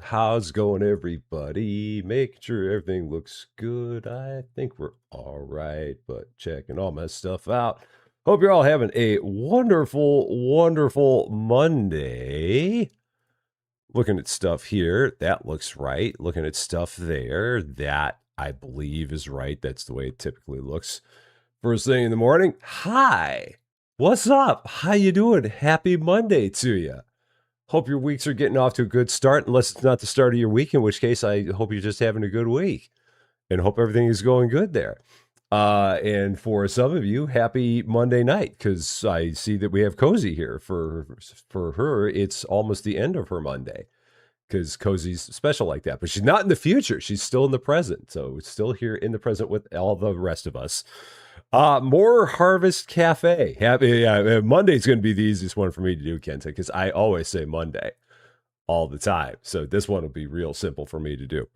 How's it going, everybody? Making sure everything looks good. I think we're all right, but checking all my stuff out. Hope you're all having a wonderful, wonderful Monday. Looking at stuff here, that looks right. Looking at stuff there, that I believe is right. That's the way it typically looks. First thing in the morning, hi. What's up? How you doing? Happy Monday to you. Hope your weeks are getting off to a good start, unless it's not the start of your week, in which case I hope you're just having a good week and hope everything is going good there. And for some of you, happy Monday night, because I see that we have Cozy here. For her, it's almost the end of her Monday, because Cozy's special like that. But she's not in the future. She's still in the present. So it's still here in the present with all the rest of us. More Harvest Cafe. Happy Monday's going to be the easiest one for me to do, Kenta, because I always say Monday all the time. So this one will be real simple for me to do.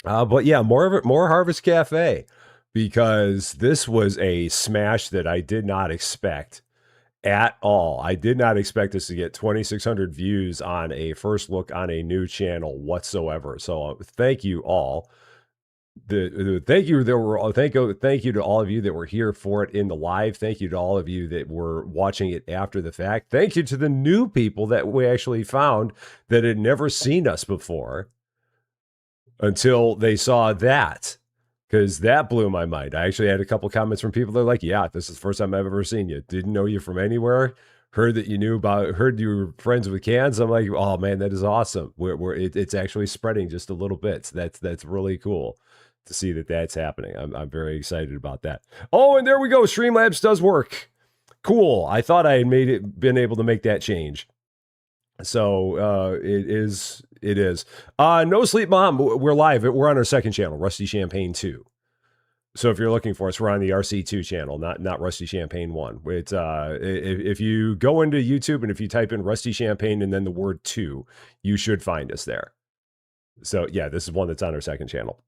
But yeah, more Harvest Cafe, because this was a smash that I did not expect at all. I did not expect us to get 2,600 views on a first look on a new channel whatsoever. So thank you all. Thank you to all of you that were here for it in the live. Thank you to all of you that were watching it after the fact. Thank you to the new people that we actually found that had never seen us before until they saw that, because that blew my mind. I actually had a couple comments from people that are like, yeah, this is the first time I've ever seen you. Didn't know you from anywhere. Heard that you knew about, heard you were friends with cans. I'm like, oh man, that is awesome. It's actually spreading just a little bit. So that's really cool to see that that's happening. I'm very excited about that. Oh, and there we go. Streamlabs does work. Cool. I thought I had been able to make that change. So it is. No Sleep Mom, we're live. We're on our second channel, Rusty Champaign 2. So if you're looking for us, we're on the RC2 channel, not Rusty Champaign 1. It's if you go into YouTube and if you type in Rusty Champaign and then the word 2, you should find us there. So yeah, this is one that's on our second channel.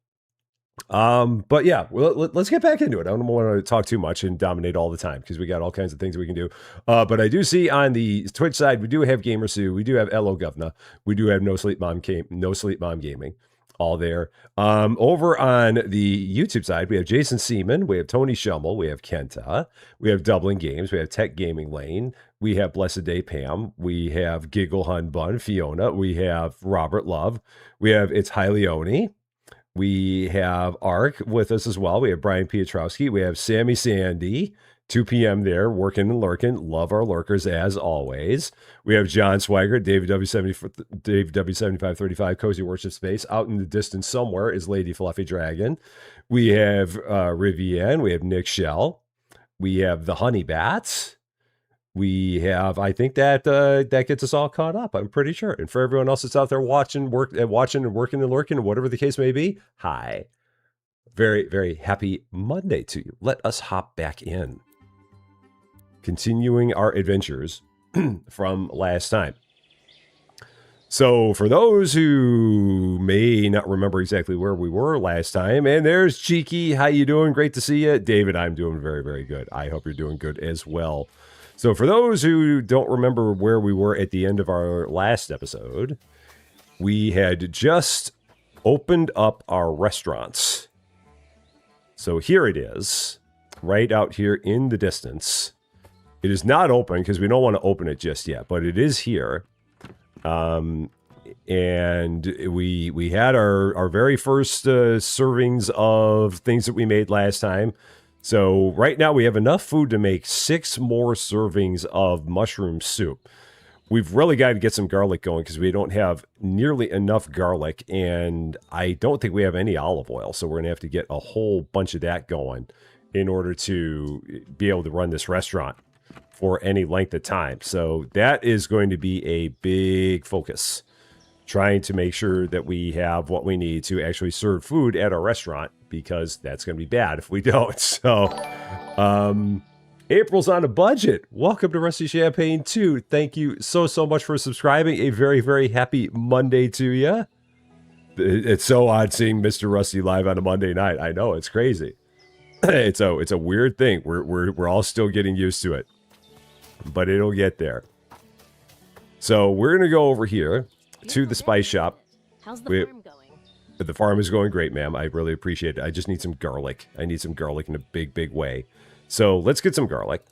But yeah, let's get back into it. I don't want to talk too much and dominate all the time, because we got all kinds of things we can do. But I do see on the Twitch side, we do have Gamer Sue, we do have Elo Govna, we do have No Sleep Mom Gaming, all there. Over on the YouTube side, we have Jason Seaman, we have Tony Schummel, we have Kenta, we have Dublin Games, we have Tech Gaming Lane, we have Blessed Day Pam, we have Giggle Hun Bun Fiona, we have Robert Love, we have It's Highleone. We have Ark with us as well. We have Brian Piotrowski. We have Sammy Sandy, 2 p.m. there, working and lurking. Love our lurkers as always. We have John Swagger, David W7535, Cozy Worship Space. Out in the distance somewhere is Lady Fluffy Dragon. We have Rivienne. We have Nick Shell. We have the Honey Bats. We have, I think that gets us all caught up, I'm pretty sure. And for everyone else that's out there watching and working and lurking, whatever the case may be, hi. Very, very happy Monday to you. Let us hop back in. Continuing our adventures from last time. So for those who may not remember exactly where we were last time, and there's Cheeky. How you doing? Great to see you. David, I'm doing very, very good. I hope you're doing good as well. So for those who don't remember where we were at the end of our last episode, we had just opened up our restaurants. So here it is, right out here in the distance. It is not open because we don't want to open it just yet, but it is here. And we had our very first servings of things that we made last time. So right now we have enough food to make 6 more servings of mushroom soup. We've really got to get some garlic going because we don't have nearly enough garlic, and I don't think we have any olive oil. So we're going to have to get a whole bunch of that going in order to be able to run this restaurant for any length of time. So that is going to be a big focus, trying to make sure that we have what we need to actually serve food at our restaurant, because that's going to be bad if we don't. So, April's on a budget. Welcome to Rusty Champaign 2. Thank you so much for subscribing. A very, very happy Monday to you. It's so odd seeing Mr. Rusty live on a Monday night. I know, it's crazy. It's a weird thing. We're all still getting used to it, but it'll get there. So we're going to go over here to the spice shop. How's the farm going? The farm is going great, ma'am. I really appreciate it. I just need some garlic. I need some garlic in a big, big way. So let's get some garlic.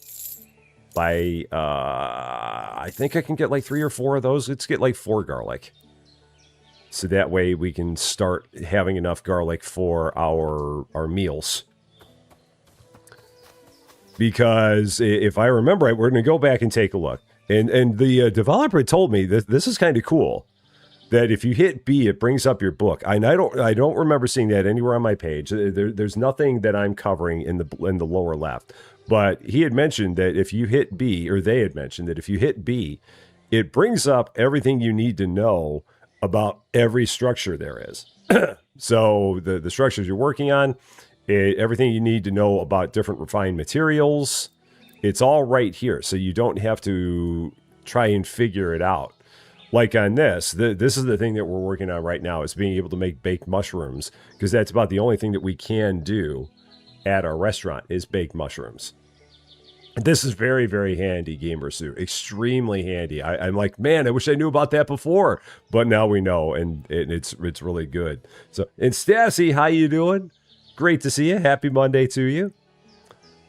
I think I can get like 3 or 4 of those. Let's get like 4 garlic. So that way we can start having enough garlic for our meals. Because if I remember right, we're going to go back and take a look. And the developer told me that this is kind of cool. That if you hit B, it brings up your book. I don't remember seeing that anywhere on my page. There's nothing that I'm covering in the lower left. But he had mentioned that if you hit B, or they had mentioned that if you hit B, it brings up everything you need to know about every structure there is. So the structures you're working on, everything you need to know about different refined materials, it's all right here. So you don't have to try and figure it out. Like on this is the thing that we're working on right now, is being able to make baked mushrooms, because that's about the only thing that we can do at our restaurant is baked mushrooms. This is very, very handy, Gamer Sue. Extremely handy. I'm like, man, I wish I knew about that before. But now we know, and it's really good. So, and Stassi, how you doing? Great to see you. Happy Monday to you.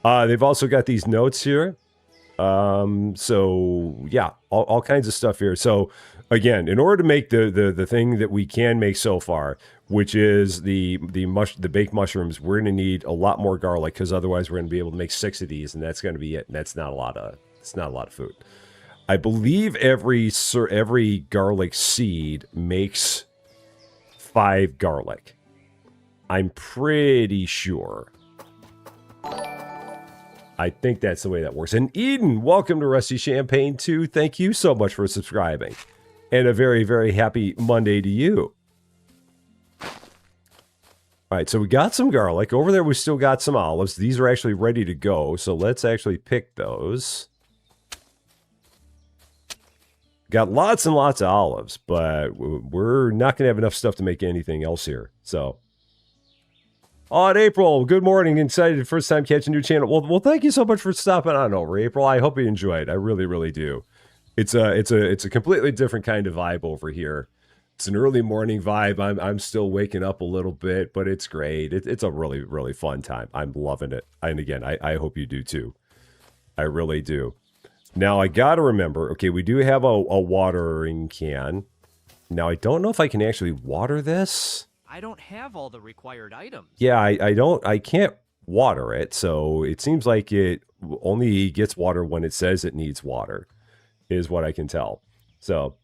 They've also got these notes here. So yeah, all kinds of stuff here. So again, in order to make the thing that we can make so far, which is the baked mushrooms, we're going to need a lot more garlic, because otherwise we're going to be able to make 6 of these, and that's going to be it. And that's not a lot of food. I believe every garlic seed makes 5 garlic. I'm pretty sure. I think that's the way that works. And Eden, welcome to Rusty Champaign 2. Thank you so much for subscribing. And a very, very happy Monday to you. All right, so we got some garlic. Over there, we still got some olives. These are actually ready to go, so let's actually pick those. Got lots and lots of olives, but we're not going to have enough stuff to make anything else here. So, on April, good morning. Excited, first time catching a new channel. Well, thank you so much for stopping on over, April. I hope you enjoyed. I really, really do. It's a completely different kind of vibe over here. It's an early morning vibe. I'm still waking up a little bit, but it's great. It's a really, really fun time. I'm loving it. And again, I hope you do too. I really do. Now I gotta remember, okay, we do have a watering can. Now I don't know if I can actually water this. I don't have all the required items. Yeah, I can't water it, so it seems like it only gets water when it says it needs water, is what I can tell. So,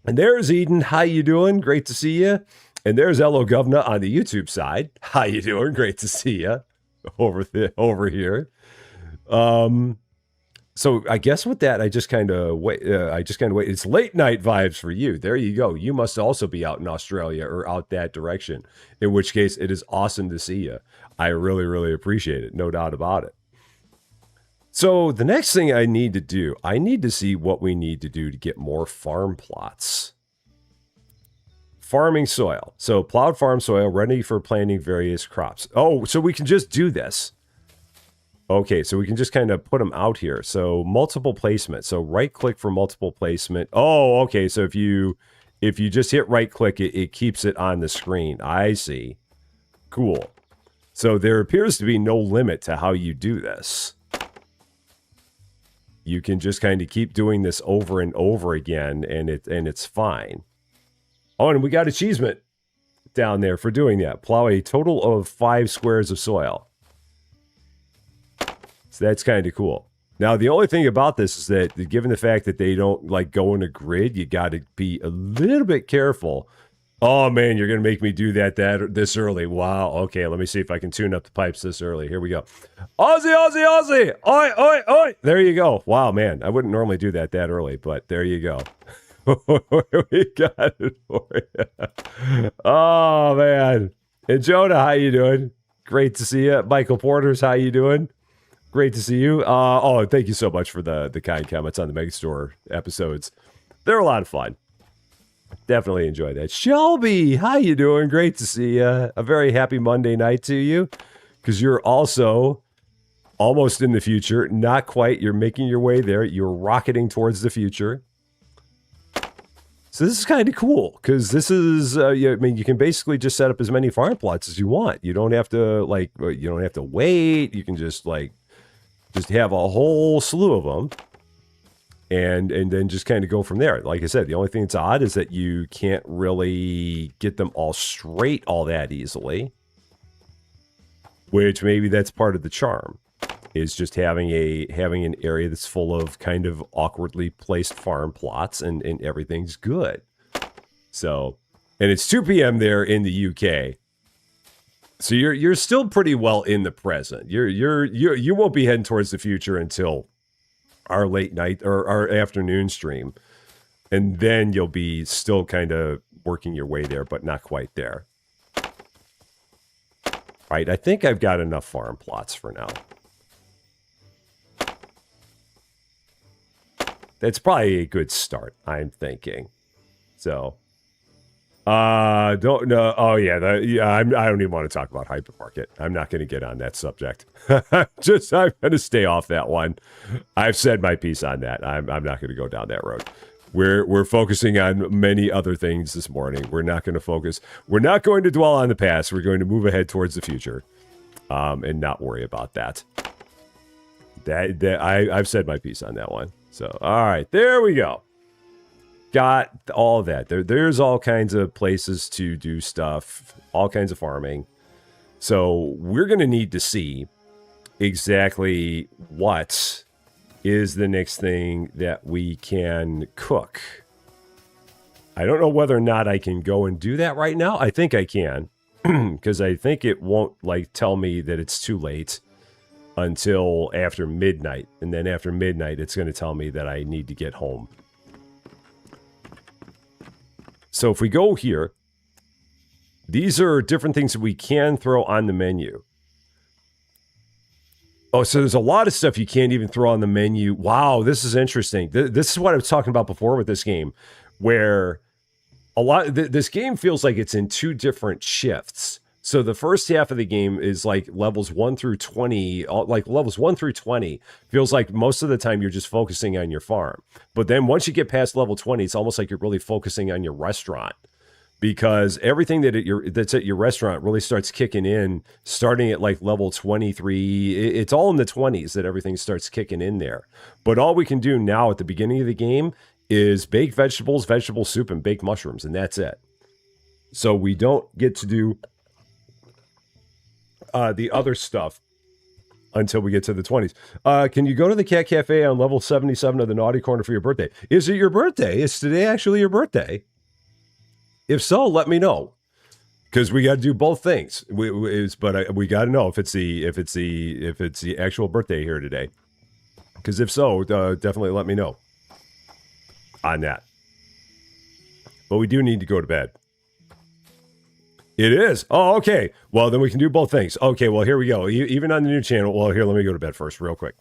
and there's Eden. How you doing? Great to see you. And there's Elo Govna on the YouTube side. How you doing? Great to see you over here. So I guess with that, I just kind of wait. It's late night vibes for you. There you go. You must also be out in Australia or out that direction. In which case, it is awesome to see you. I really, really appreciate it. No doubt about it. So the next thing I need to do, I need to see what we need to do to get more farm plots. Farming soil. So plowed farm soil ready for planting various crops. Oh, so we can just do this. Okay, so we can just kind of put them out here. So multiple placement. So right click for multiple placement. Oh, okay. So if you just hit right click, it keeps it on the screen. I see. Cool. So there appears to be no limit to how you do this. You can just kind of keep doing this over and over again, and it's fine. Oh, and we got achievement down there for doing that. Plow a total of 5 squares of soil. So that's kind of cool. Now, the only thing about this is that given the fact that they don't like go in a grid, you got to be a little bit careful. Oh, man, you're going to make me do that this early. Wow. Okay, let me see if I can tune up the pipes this early. Here we go. Aussie, Aussie, Aussie. Oi, oi, oi. There you go. Wow, man. I wouldn't normally do that early, but there you go. We got it for you. Oh, man. And Jonah, how you doing? Great to see you. Michael Porters, how you doing? Great to see you. Oh, thank you so much for the kind comments on the Megastore episodes. They're a lot of fun. Definitely enjoy that. Shelby, how you doing? Great to see you. A very happy Monday night to you, because you're also almost in the future. Not quite. You're making your way there. You're rocketing towards the future. So this is kind of cool because this is, I mean, you can basically just set up as many farm plots as you want. You don't have to you don't have to wait. You can just have a whole slew of them, and then just kind of go from there. Like I said, the only thing that's odd is that you can't really get them all straight all that easily, which maybe that's part of the charm. Is just having an area that's full of kind of awkwardly placed farm plots and everything's good. So, and it's 2 p.m. there in the UK. So you're still pretty well in the present. You won't be heading towards the future until our late night or our afternoon stream. And then you'll be still kind of working your way there, but not quite there. Right, I think I've got enough farm plots for now. That's probably a good start, I'm thinking. So, don't know. Oh yeah, I don't even want to talk about hypermarket. I'm not going to get on that subject. I'm going to stay off that one. I've said my piece on that. I'm not going to go down that road. We're focusing on many other things this morning. We're not going to focus. We're not going to dwell on the past. We're going to move ahead towards the future, and not worry about that. I've said my piece on that one. So, all right, there we go. Got all that. There's all kinds of places to do stuff, all kinds of farming. So we're going to need to see exactly what is the next thing that we can cook. I don't know whether or not I can go and do that right now. I think I can, because I think it won't tell me that it's too late until after midnight, and then after midnight it's going to tell me that I need to get home. So if we go here, these are different things that we can throw on the menu. Oh, so there's a lot of stuff you can't even throw on the menu. Wow, this is interesting. This is what I was talking about before with this game, where this game feels like it's in 2 different shifts. So the first half of the game is levels 1 through 20, levels 1 through 20 feels like most of the time you're just focusing on your farm. But then once you get past level 20, it's almost like you're really focusing on your restaurant, because everything that's at your restaurant really starts kicking in starting at level 23. It's all in the 20s that everything starts kicking in there. But all we can do now at the beginning of the game is bake vegetables, vegetable soup, and bake mushrooms, and that's it. So we don't get to do the other stuff until we get to the 20s. Can you go to the Cat Cafe on level 77 of the Naughty Corner for your birthday? Is it your birthday? Is today actually your birthday? If so, let me know, because we got to do both things. But we got to know if it's the actual birthday here today. Because if so, definitely let me know on that. But we do need to go to bed. It is. Oh, okay. Well, then we can do both things. Okay, well, here we go. Even on the new channel. Well, here, let me go to bed first real quick.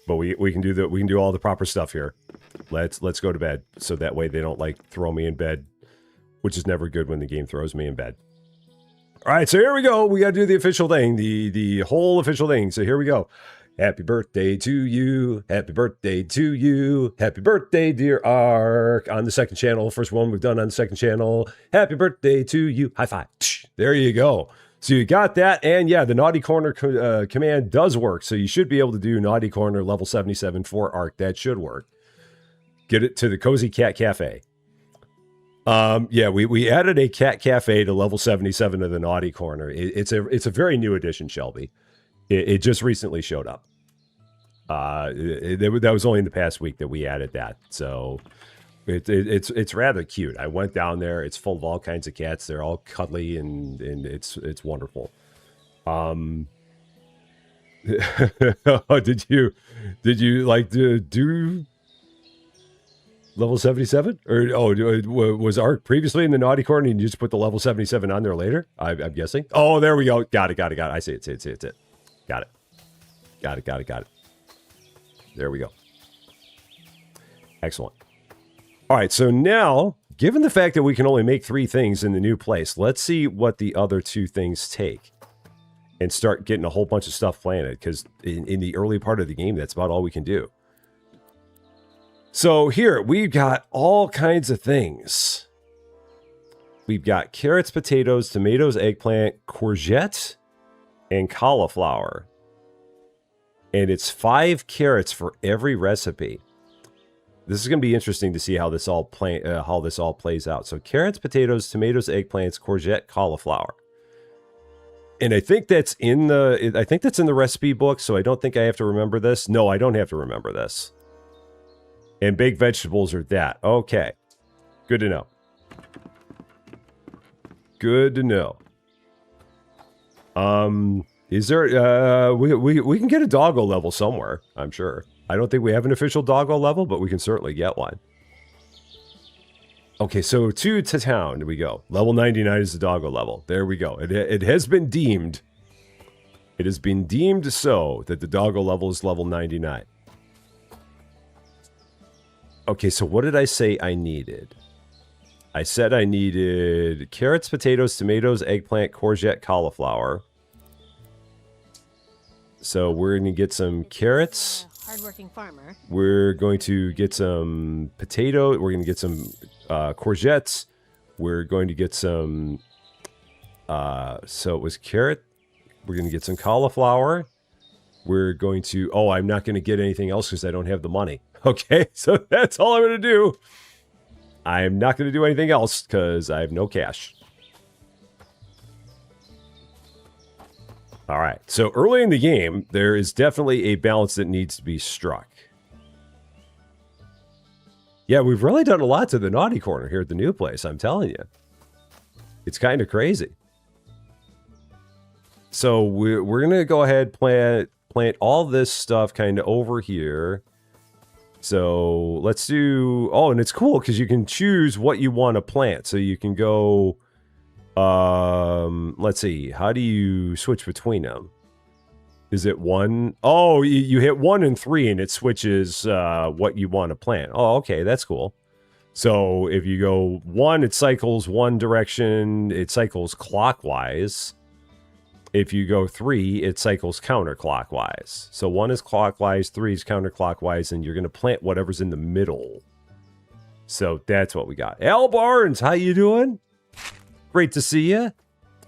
But we can do all the proper stuff here. Let's go to bed, so that way they don't throw me in bed, which is never good when the game throws me in bed. All right, so here we go. We got to do the official thing, the whole official thing. So here we go. Happy birthday to you. Happy birthday to you. Happy birthday, dear Ark. On the second channel. First one we've done on the second channel. Happy birthday to you. High five. There you go. So you got that. And yeah, the Naughty Corner command does work. So you should be able to do Naughty Corner level 77 for Ark. That should work. Get it to the Cozy Cat Cafe. Yeah, we added a cat cafe to level 77 of the Naughty Corner. It's a very new addition, Shelby. It just recently showed up. That was only in the past week that we added that. So it's rather cute. I went down there. It's full of all kinds of cats. They're all cuddly and it's wonderful. Did you like to do level 77? Or was Ark previously in the Naughty Corner and you just put the level 77 on there later? I'm guessing. Oh, there we go. Got it. I see it. Got it. There we go. Excellent. All right, so now, given the fact that we can only make 3 things in the new place, let's see what the other 2 things take and start getting a whole bunch of stuff planted, because in the early part of the game, that's about all we can do. So here, we've got all kinds of things. We've got carrots, potatoes, tomatoes, eggplant, courgette, and cauliflower. And it's 5 carrots for every recipe. This is going to be interesting to see how this all plays out. So carrots, potatoes, tomatoes, eggplants, courgette, cauliflower. And I think that's in the recipe book, so I don't think I have to remember this. No, I don't have to remember this. And baked vegetables are that. Okay. Good to know. Good to know. Is there we can get a doggo level somewhere, I'm sure. I don't think we have an official doggo level, but we can certainly get one. Okay, so to town we go. Level 99 is the doggo level. There we go. It has been deemed. It has been deemed so that the doggo level is level 99. Okay, so what did I say I needed? I said I needed carrots, potatoes, tomatoes, eggplant, courgette, cauliflower. So we're going to get some carrots. Hardworking farmer. We're going to get some potato. We're going to get some courgettes. We're going to get some. So it was carrot. We're going to get some cauliflower. We're going to. Oh, I'm not going to get anything else because I don't have the money. Okay, so that's all I'm going to do. I'm not going to do anything else because I have no cash. All right, so early in the game, there is definitely a balance that needs to be struck. Yeah, we've really done a lot to the naughty corner here at the new place, I'm telling you. It's kind of crazy. So we're going to go ahead plant all this stuff kind of over here. So let's do... Oh, and it's cool because you can choose what you want to plant. So you can go... let's see. How do you switch between them? Is it 1? Oh, you hit 1 and 3 and it switches what you want to plant. Oh, okay. That's cool. So if you go 1, it cycles one direction. It cycles clockwise. If you go 3, it cycles counterclockwise. So 1 is clockwise, 3 is counterclockwise, and you're going to plant whatever's in the middle. So that's what we got. Al Barnes, how you doing? Great to see you.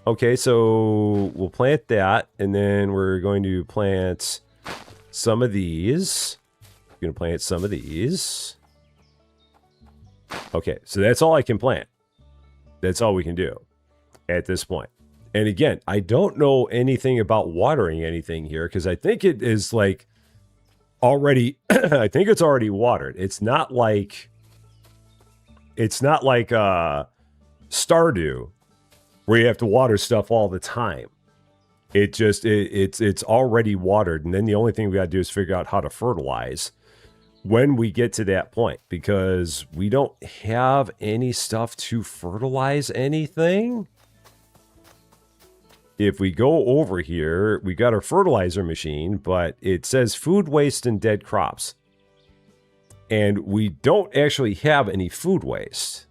Okay, so we'll plant that, and then we're going to plant some of these. We're going to plant some of these. Okay, so that's all I can plant. That's all we can do at this point. And again, I don't know anything about watering anything here because I think it is like already, I think it's already watered. It's not like Stardew where you have to water stuff all the time. It's already watered. And then the only thing we got to do is figure out how to fertilize when we get to that point, because we don't have any stuff to fertilize anything. If we go over here, we got our fertilizer machine, but it says food waste and dead crops. And we don't actually have any food waste.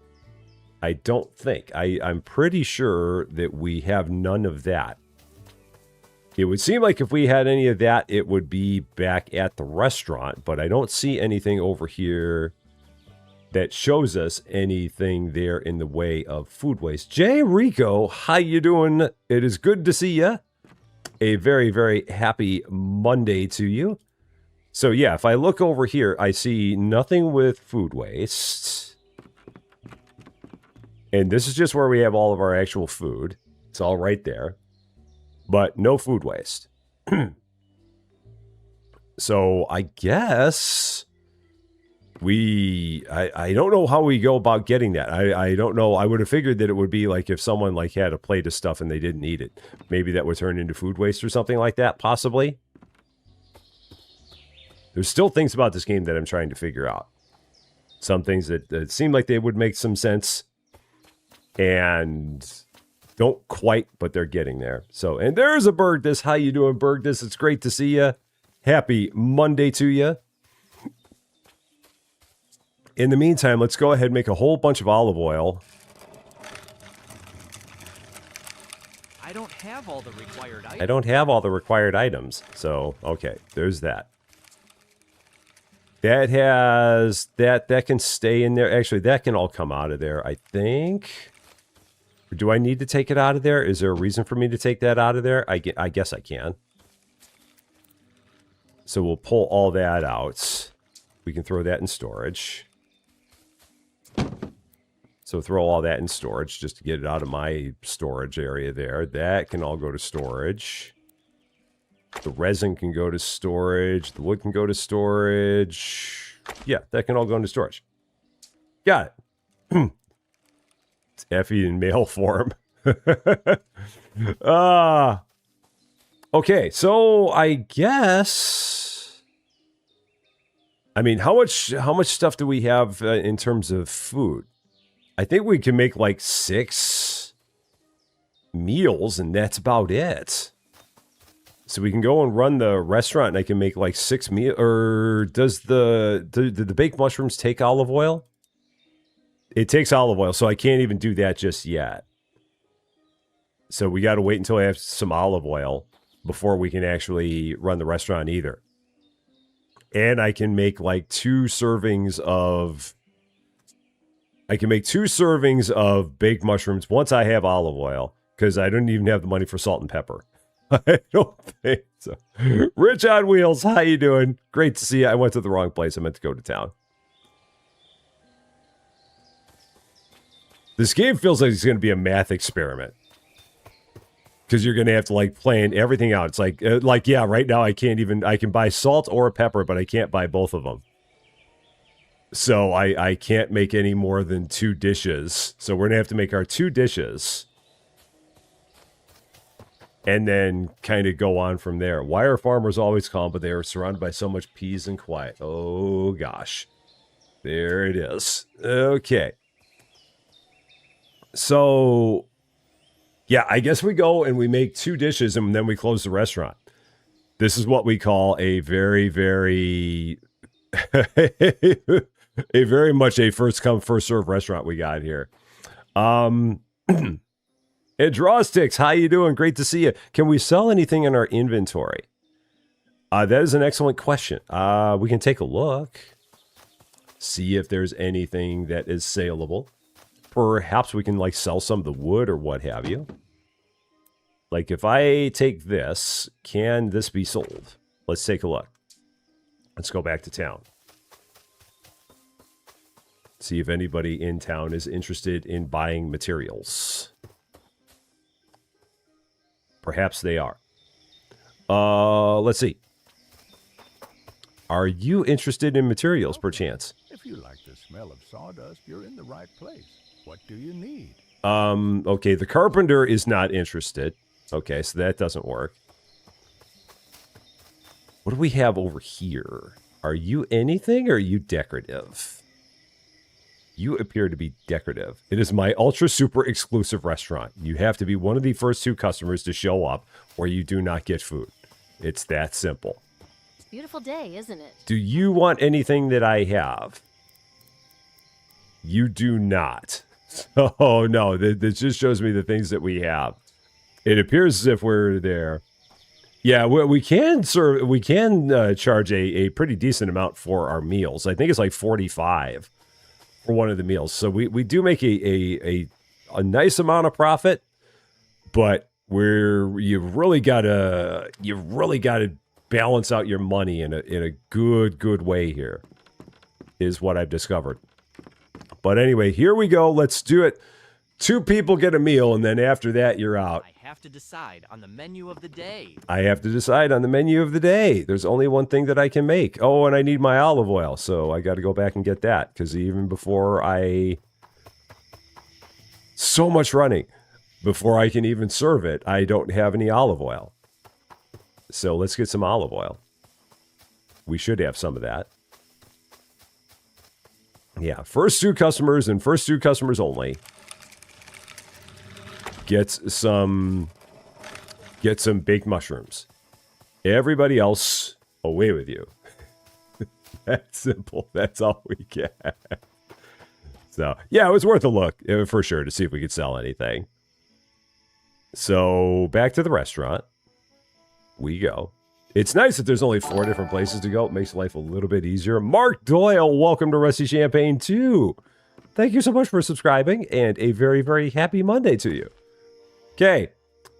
I don't think. I'm pretty sure that we have none of that. It would seem like if we had any of that, it would be back at the restaurant, but I don't see anything over here that shows us anything there in the way of food waste. Jay Rico, how you doing? It is good to see you. A very, very happy Monday to you. So yeah, if I look over here, I see nothing with food waste. And this is just where we have all of our actual food. It's all right there. But no food waste. So I guess... I don't know how we go about getting that. I don't know. I would have figured that it would be like if someone like had a plate of stuff and they didn't eat it. Maybe that would turn into food waste or something like that, possibly. There's still things about this game that I'm trying to figure out. Some things that seem like they would make some sense and don't quite, but they're getting there. So, and there's a Bergdis. How you doing, Bergdis? It's great to see you. Happy Monday to you. In the meantime, let's go ahead and make a whole bunch of olive oil. I don't have all the required items. I don't have all the required items. So, okay, there's that. That has that can stay in there. Actually, that can all come out of there, I think. Do I need to take it out of there? Is there a reason for me to take that out of there? I guess I can. So we'll pull all that out. We can throw that in storage. So throw all that in storage just to get it out of my storage area there. That can all go to storage. The resin can go to storage. The wood can go to storage. Yeah, that can all go into storage. Got it. It's Effie in mail form. Okay, so I guess... I mean, how much stuff do we have in terms of food? I think we can make like 6 meals, and that's about it. So we can go and run the restaurant, and I can make like 6 meals. Or does do the baked mushrooms take olive oil? It takes olive oil, so I can't even do that just yet. So we got to wait until I have some olive oil before we can actually run the restaurant either. And I can make like 2 servings of... I can make 2 servings of baked mushrooms once I have olive oil, because I don't even have the money for salt and pepper. I don't think so. Rich on Wheels, how you doing? Great to see you. I went to the wrong place. I meant to go to town. This game feels like it's going to be a math experiment. Because you're going to have to like plan everything out. It's like, yeah, right now I can buy salt or pepper, but I can't buy both of them. So I can't make any more than 2 dishes. So we're going to have to make our 2 dishes. And then kind of go on from there. Why are farmers always calm, but they are surrounded by so much peace and quiet? Oh, gosh. There it is. Okay. So, yeah, I guess we go and we make 2 dishes and then we close the restaurant. This is what we call a very, very... a very much a first come, first serve restaurant we got here. Hey, Drawsticks, how you doing? Great to see you. Can we sell anything in our inventory? That is an excellent question. We can take a look. See if there's anything that is saleable. Perhaps we can like sell some of the wood or what have you. Like if I take this, can this be sold? Let's take a look. Let's go back to town. See if anybody in town is interested in buying materials. Perhaps they are. Let's see. Are you interested in materials, perchance? If you like the smell of sawdust, you're in the right place. What do you need? Okay, the carpenter is not interested. Okay, so that doesn't work. What do we have over here? Are you anything or are you decorative? You appear to be decorative. It is my ultra super exclusive restaurant. You have to be one of the first 2 customers to show up or you do not get food. It's that simple. It's a beautiful day, isn't it? Do you want anything that I have? You do not. Oh, no. This just shows me the things that we have. It appears as if we're there. Yeah, we can charge a pretty decent amount for our meals. I think it's like 45 for one of the meals. So we do make a nice amount of profit, but you've really got to balance out your money in a good way here, is what I've discovered. But anyway, here we go. Let's do it. 2 people get a meal, and then after that, you're out. I have to decide on the menu of the day. I have to decide on the menu of the day. There's only one thing that I can make. Oh, and I need my olive oil, so I got to go back and get that, because even before so much running. Before I can even serve it, I don't have any olive oil. So let's get some olive oil. We should have some of that. Yeah, first 2 customers and first 2 customers only. Get some baked mushrooms. Everybody else, away with you. That's simple. That's all we get. So, yeah, it was worth a look, for sure, to see if we could sell anything. So, back to the restaurant we go. It's nice that there's only 4 different places to go. It makes life a little bit easier. Mark Doyle, welcome to Rusty Champaign 2. Thank you so much for subscribing, and a very, very happy Monday to you. Okay.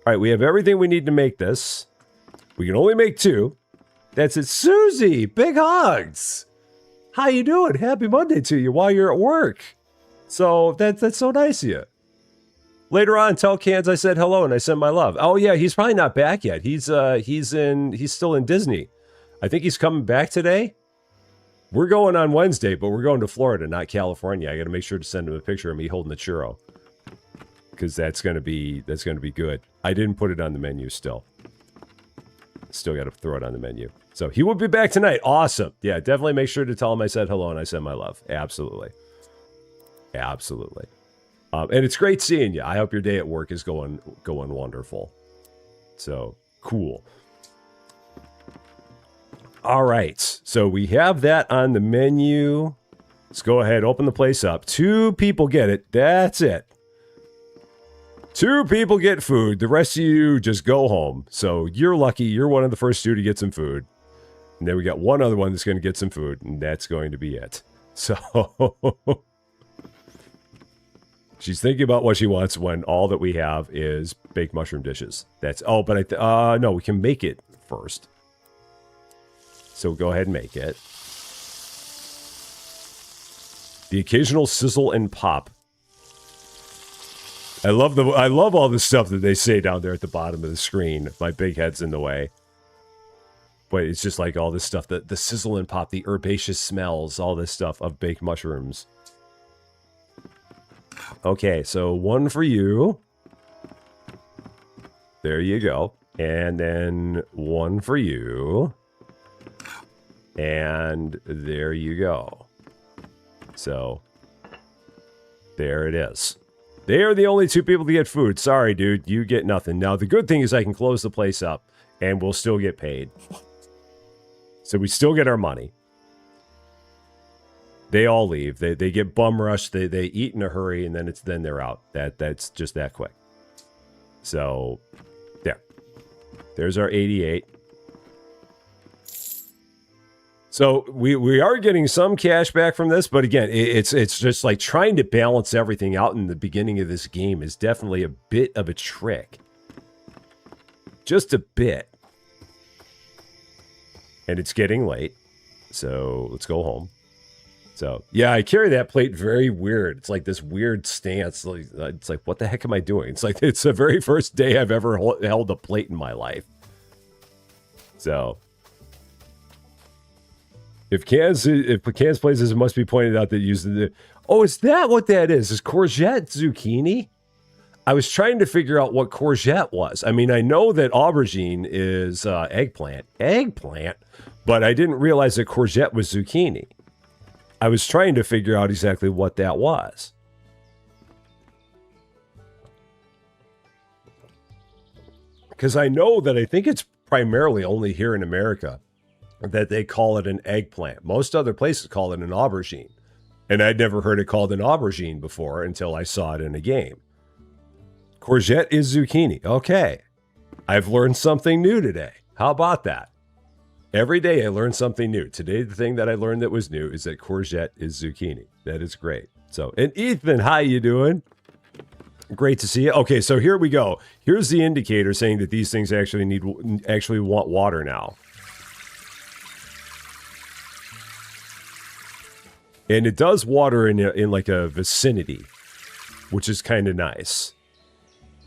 All right, we have everything we need to make this. We can only make 2. That's it. Susie, big hugs. How you doing? Happy Monday to you while you're at work. So that's so nice of you. Later on, tell Cans I said hello and I send my love. Oh yeah, he's probably not back yet. He's still in Disney. I think he's coming back today. We're going on Wednesday, but we're going to Florida, not California. I got to make sure to send him a picture of me holding the churro, because that's gonna be good. I didn't put it on the menu still. Still got to throw it on the menu. So he will be back tonight. Awesome. Yeah, definitely make sure to tell him I said hello and I send my love. Absolutely. Absolutely. And it's great seeing you. I hope your day at work is going wonderful. So, cool. All right. So we have that on the menu. Let's go ahead, open the place up. 2 people get it. That's it. 2 people get food. The rest of you just go home. So you're lucky. You're one of the first 2 to get some food. And then we got one other one that's going to get some food. And that's going to be it. So... She's thinking about what she wants when all that we have is baked mushroom dishes. That's... Oh, but no, we can make it first. So go ahead and make it. The occasional sizzle and pop. I love all the stuff that they say down there at the bottom of the screen. My big head's in the way. But it's just like all this stuff. The sizzle and pop, the herbaceous smells, all this stuff of baked mushrooms. Okay, so 1 for you. There you go. And then 1 for you. And there you go. So, there it is. They are the only 2 people to get food. Sorry, dude. You get nothing. Now, the good thing is I can close the place up, and we'll still get paid. So, we still get our money. They all leave. They get bum rushed. They eat in a hurry, and then they're out. That's just that quick. So, there. There's our 88. So we are getting some cash back from this, but again, it's just like trying to balance everything out in the beginning of this game is definitely a bit of a trick. Just a bit. And it's getting late, so let's go home. So, yeah, I carry that plate very weird. It's like this weird stance. It's like, what the heck am I doing? It's like, it's the very first day I've ever held a plate in my life. So, if Cans places, it must be pointed out that using the... Oh, is that what that is? Is courgette zucchini? I was trying to figure out what courgette was. I mean, I know that aubergine is eggplant. Eggplant? But I didn't realize that courgette was zucchini. I was trying to figure out exactly what that was. Because I know that I think it's primarily only here in America that they call it an eggplant. Most other places call it an aubergine. And I'd never heard it called an aubergine before until I saw it in a game. Courgette is zucchini. Okay. I've learned something new today. How about that? Every day I learn something new. Today, the thing that I learned that was new is that courgette is zucchini. That is great. So, and Ethan, how you doing? Great to see you. Okay, so here we go. Here's the indicator saying that these things actually want water now. And it does water in like a vicinity, which is kind of nice.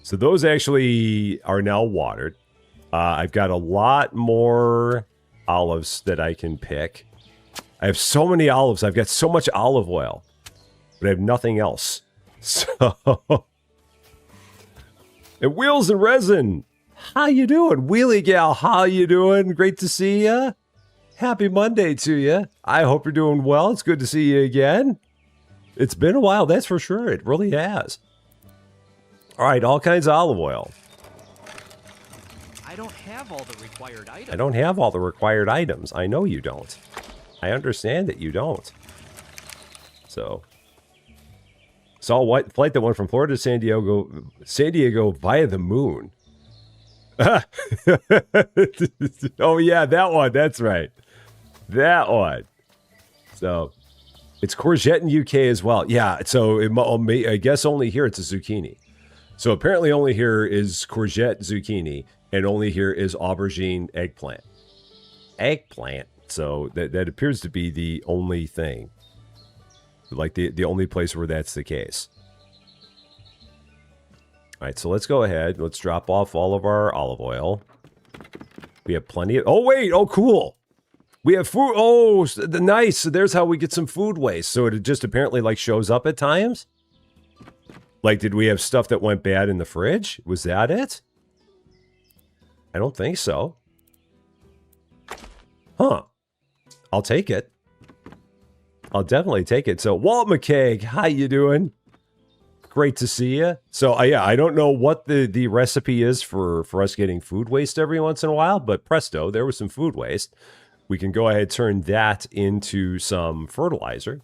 So those actually are now watered. I've got a lot more olives that I can pick. I have so many olives. I've got so much olive oil, but I have nothing else. So, and Wheels and Resin, how you doing? Wheelie Gal, how you doing? Great to see you. Happy Monday to you. I hope you're doing well. It's good to see you again. It's been a while, that's for sure. It really has. All right, all kinds of olive oil. I don't have all the required items. I don't have all the required items. I know you don't. I understand that you don't. So, saw a flight that went from Florida to San Diego via the moon. Oh, yeah, that one. That's right. That one. So it's courgette in UK as well. Yeah, so I guess only here it's a zucchini. So apparently only here is courgette, zucchini, and only here is aubergine, eggplant. Eggplant. So that appears to be the only thing. Like the only place where that's the case. All right, so let's go ahead. Let's drop off all of our olive oil. We have plenty of... Oh, wait. Oh, cool. We have food. Oh, nice. So there's how we get some food waste. So it just apparently like shows up at times. Like, did we have stuff that went bad in the fridge? Was that it? I don't think so. Huh. I'll take it. I'll definitely take it. So, Walt McKay, how you doing? Great to see you. So, yeah, I don't know what the recipe is for us getting food waste every once in a while, but presto, there was some food waste. We can go ahead and turn that into some fertilizer.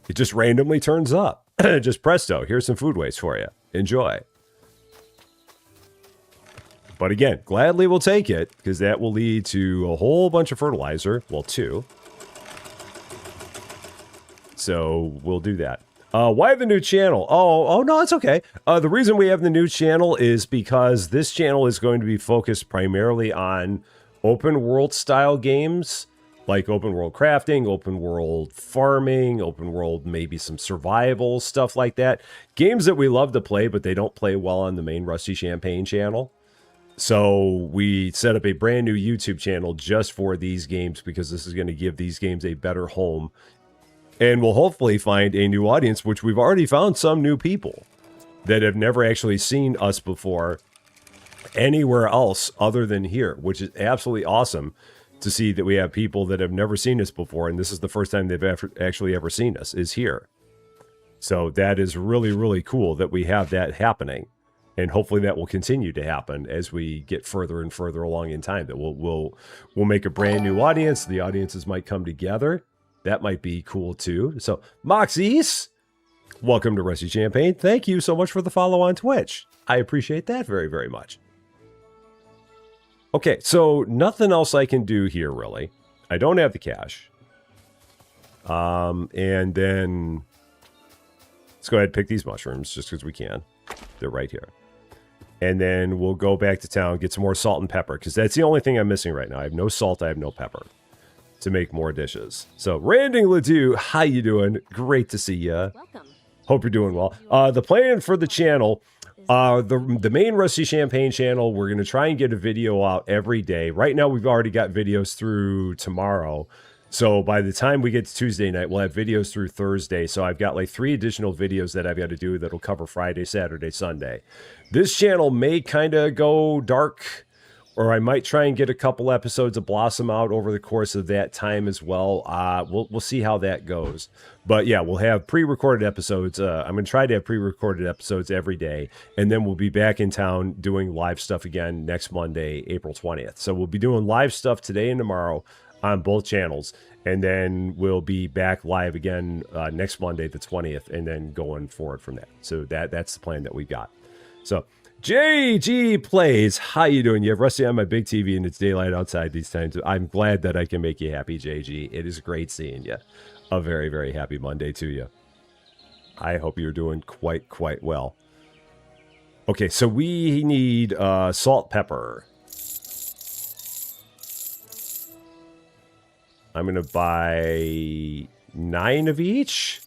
It just randomly turns up. Just presto, here's some food waste for you. Enjoy. But again, gladly we'll take it, because that will lead to a whole bunch of fertilizer. Well, 2. So we'll do that. Why the new channel? Oh no, it's okay. The reason we have the new channel is because this channel is going to be focused primarily on open world style games, like open world crafting, open world farming, open world maybe some survival, stuff like that. Games that we love to play, but they don't play well on the main Rusty Champagne channel. So we set up a brand new YouTube channel just for these games, because this is going to give these games a better home. And we'll hopefully find a new audience, which we've already found some new people that have never actually seen us before anywhere else other than here, which is absolutely awesome to see that we have people that have never seen us before. And this is the first time they've actually ever seen us is here. So that is really, really cool that we have that happening. And hopefully that will continue to happen as we get further and further along in time. That we'll make a brand new audience. The audiences might come together. That might be cool too. So, Moxies, welcome to Rusty Champagne. Thank you so much for the follow on Twitch. I appreciate that very, very much. Okay, so nothing else I can do here, really. I don't have the cash. And then let's go ahead and pick these mushrooms just because we can. They're right here. And then we'll go back to town, get some more salt and pepper, because that's the only thing I'm missing right now. I have no salt, I have no pepper to make more dishes. So, Randing Ledoux, how you doing? Great to see you. Welcome. Hope you're doing well. The plan for the channel, the main Rusty Champagne channel, we're going to try and get a video out every day. Right now, we've already got videos through tomorrow. So by the time we get to Tuesday night, we'll have videos through Thursday. So I've got like 3 additional videos that I've got to do that'll cover Friday, Saturday, Sunday. This channel may kind of go dark, or I might try and get a couple episodes of Blossom out over the course of that time as well. We'll see how that goes. But yeah, we'll have pre-recorded episodes. I'm going to try to have pre-recorded episodes every day. And then we'll be back in town doing live stuff again next Monday, April 20th. So we'll be doing live stuff today and tomorrow on both channels. And then we'll be back live again next Monday, the 20th, and then going forward from that. So that's the plan that we've got. So JG Plays, how you doing? You have Rusty on my big TV and it's daylight outside these times. I'm glad that I can make you happy, JG. It is great seeing you. A very, very happy Monday to you. I hope you're doing quite well. Okay, so we need salt, pepper. I'm going to buy 9 of each.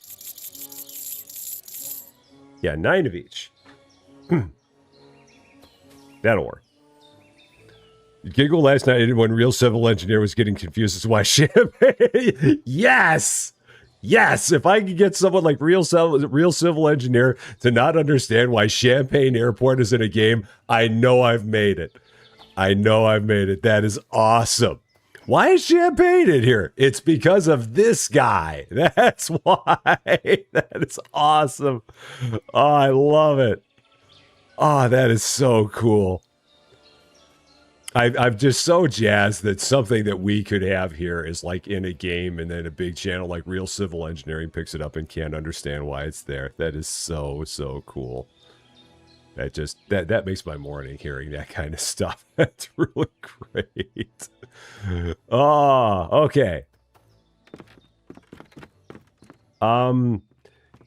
Yeah, 9 of each. That'll work. Giggle last night when Real Civil Engineer was getting confused as to why Champagne. Yes! Yes! If I could get someone like Real Civil Engineer to not understand why Champaign Airport is in a game, I know I've made it. I know I've made it. That is awesome. Why is Champagne in here? It's because of this guy. That's why. That is awesome. Oh, I love it. Oh, that is so cool. I'm just so jazzed that something that we could have here is like in a game, and then a big channel like Real Civil Engineering picks it up and can't understand why it's there. That is so cool. That makes my morning hearing that kind of stuff. That's really great. Oh, okay.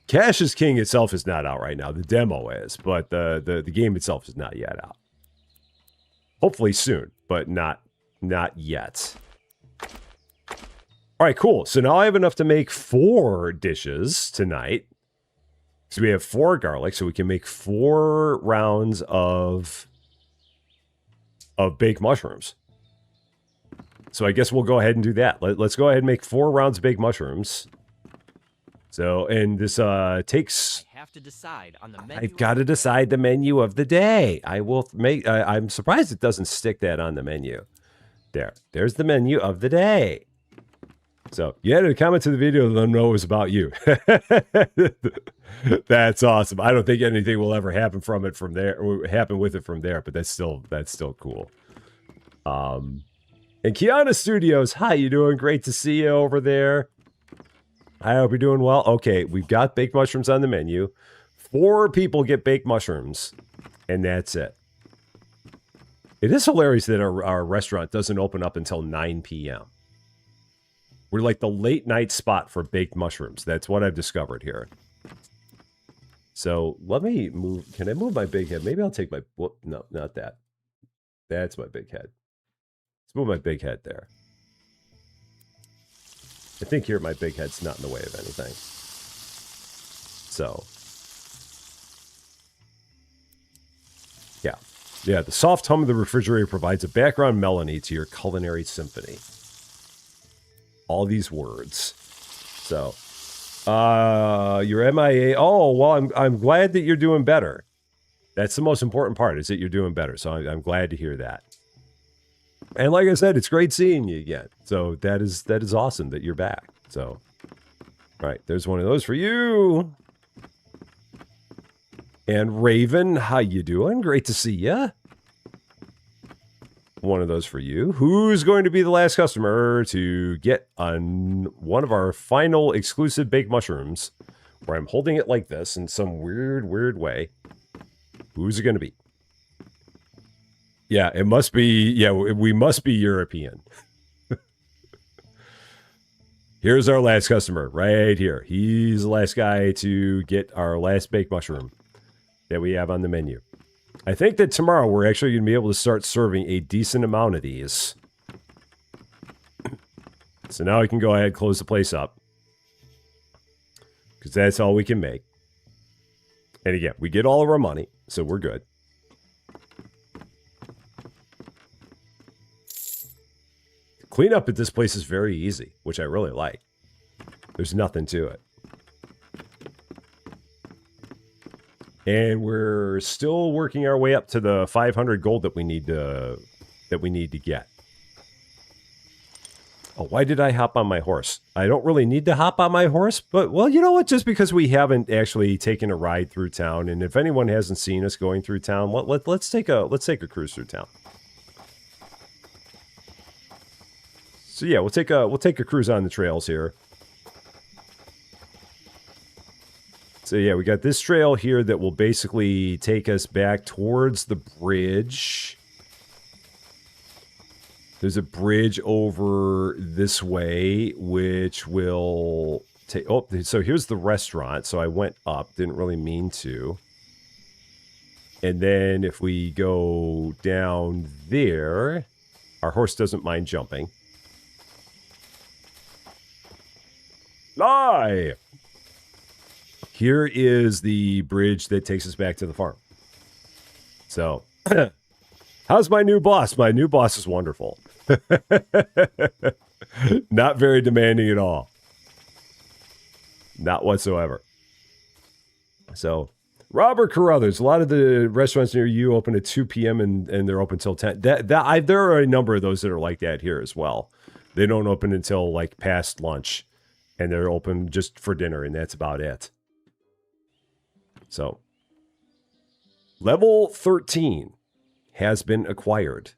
Cash is King itself is not out right now. The demo is, but the game itself is not yet out. Hopefully soon, but not yet. All right, cool. So now I have enough to make 4 dishes tonight. So we have 4 garlic, so we can make 4 rounds of baked mushrooms. So I guess we'll go ahead and do that. Let's go ahead and make 4 rounds of baked mushrooms. So, and this takes... I have to decide on the menu. I've got to decide the menu of the day. I will make... I'm surprised it doesn't stick that on the menu. There's the menu of the day. So, you had to comment to the video to let them know it was about you. That's awesome. I don't think anything will ever happen from there, or happen with it from there, but that's still cool. And Kiana Studios, hi, you doing? Great to see you over there. I hope you're doing well. Okay, we've got baked mushrooms on the menu. 4 people get baked mushrooms, and that's it. It is hilarious that our restaurant doesn't open up until 9 p.m. We're like the late night spot for baked mushrooms. That's what I've discovered here. So let me move. Can I move my big head? Maybe I'll take my... Whoop, no, not that. That's my big head. Let's move my big head there. I think here my big head's not in the way of anything. So. Yeah, the soft hum of the refrigerator provides a background melody to your culinary symphony. All these words. So, you're MIA. Oh, well, I'm glad that you're doing better. That's the most important part, is that you're doing better. So I'm glad to hear that. And like I said, it's great seeing you again. So that is awesome that you're back. So, all right, there's one of those for you. And Raven, how you doing? Great to see ya. One of those for you. Who's going to be the last customer to get on one of our final exclusive baked mushrooms, where I'm holding it like this in some weird way? Who's it going to be? Yeah, it must be. Yeah, we must be European. Here's our last customer right here. He's the last guy to get our last baked mushroom that we have on the menu. I think that tomorrow we're actually going to be able to start serving a decent amount of these. So now I can go ahead and close the place up, because that's all we can make. And again, we get all of our money, so we're good. Cleanup at this place is very easy, which I really like. There's nothing to it. And we're still working our way up to the 500 gold that we need to get. Oh, why did I hop on my horse? I don't really need to hop on my horse, but, well, you know what? Just because we haven't actually taken a ride through town, and if anyone hasn't seen us going through town, let's take a cruise through town. So yeah, we'll take a cruise on the trails here. So yeah, we got this trail here that will basically take us back towards the bridge. There's a bridge over this way, which will take... Oh, so here's the restaurant. So I went up, didn't really mean to. And then if we go down there, our horse doesn't mind jumping. Lie! Here is the bridge that takes us back to the farm. So, how's my new boss? My new boss is wonderful. Not very demanding at all. Not whatsoever. So, Robert Carruthers, a lot of the restaurants near you open at 2 p.m. and they're open till 10. There are a number of those that are like that here as well. They don't open until like past lunch, and they're open just for dinner, and that's about it. So, level 13 has been acquired,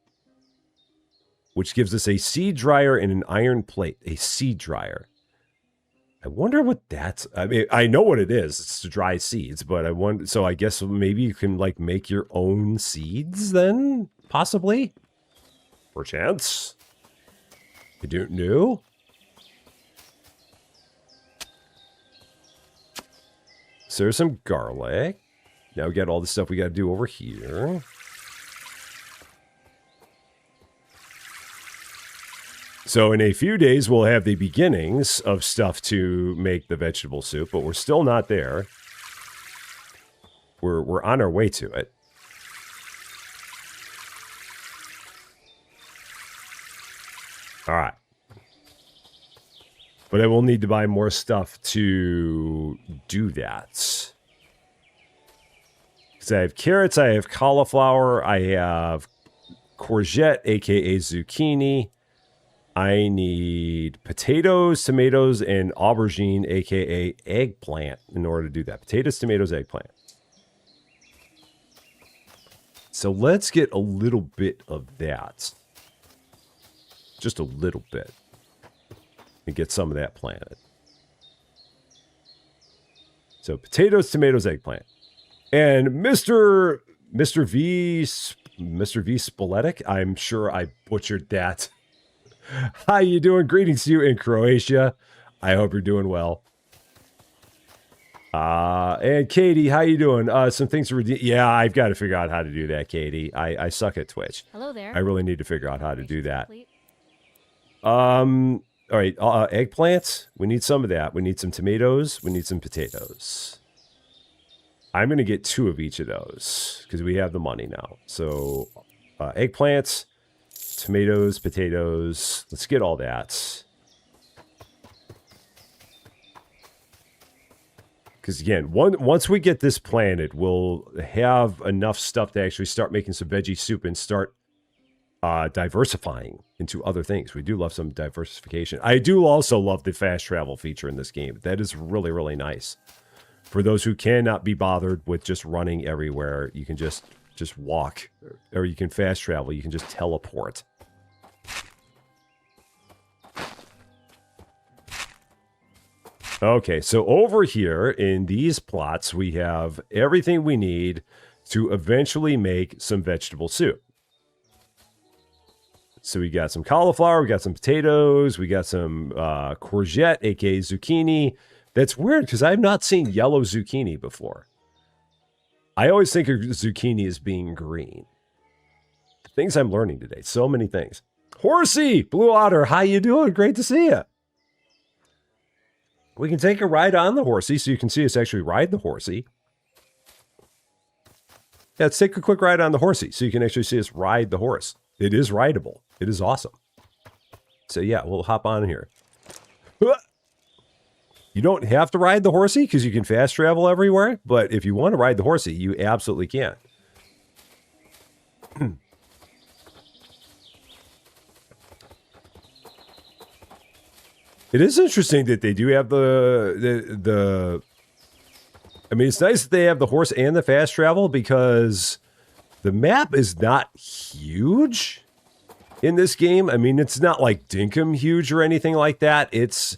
which gives us a seed dryer and an iron plate. A seed dryer. I wonder what that's. I mean, I know what it is. It's dry seeds, but I wonder. So I guess maybe you can like make your own seeds then, possibly. Perchance. I don't know. So there's some garlic. Now we got all the stuff we got to do over here. So in a few days, we'll have the beginnings of stuff to make the vegetable soup, but we're still not there. We're on our way to it. All right. But I will need to buy more stuff to do that. Because I have carrots, I have cauliflower, I have courgette, aka zucchini. I need potatoes, tomatoes, and aubergine, aka eggplant, in order to do that. Potatoes, tomatoes, eggplant. So let's get a little bit of that. Just a little bit. And get some of that planted. So potatoes, tomatoes, eggplant. And Mr. V Spoletic, I'm sure I butchered that. How you doing? Greetings to you in Croatia. I hope you're doing well. And Katie, how you doing? Some things to redeem. Yeah, I've got to figure out how to do that, Katie. I suck at Twitch. Hello there. I really need to figure out how to do that. Complete. All right, eggplants. We need some of that. We need some tomatoes. We need some potatoes. I'm going to get 2 of each of those because we have the money now. So eggplants, tomatoes, potatoes. Let's get all that. Because again, once we get this planted, we'll have enough stuff to actually start making some veggie soup and start diversifying into other things. We do love some diversification. I do also love the fast travel feature in this game. That is really, really nice. For those who cannot be bothered with just running everywhere, you can just walk, or you can fast travel. You can just teleport. Okay, so over here in these plots, we have everything we need to eventually make some vegetable soup. So we got some cauliflower, we got some potatoes, we got some courgette, aka zucchini. That's weird because I've not seen yellow zucchini before. I always think of zucchini as being green. The things I'm learning today, so many things. Horsey, Blue Otter, how you doing? Great to see you. We can take a ride on the horsey so you can see us actually ride the horsey. Yeah, let's take a quick ride on the horsey so you can actually see us ride the horse. It is rideable. It is awesome. So yeah, we'll hop on here. You don't have to ride the horsey because you can fast travel everywhere. But if you want to ride the horsey, you absolutely can. It is interesting that they do have the I mean, it's nice that they have the horse and the fast travel because the map is not huge in this game. I mean, it's not like dinkum huge or anything like that. It's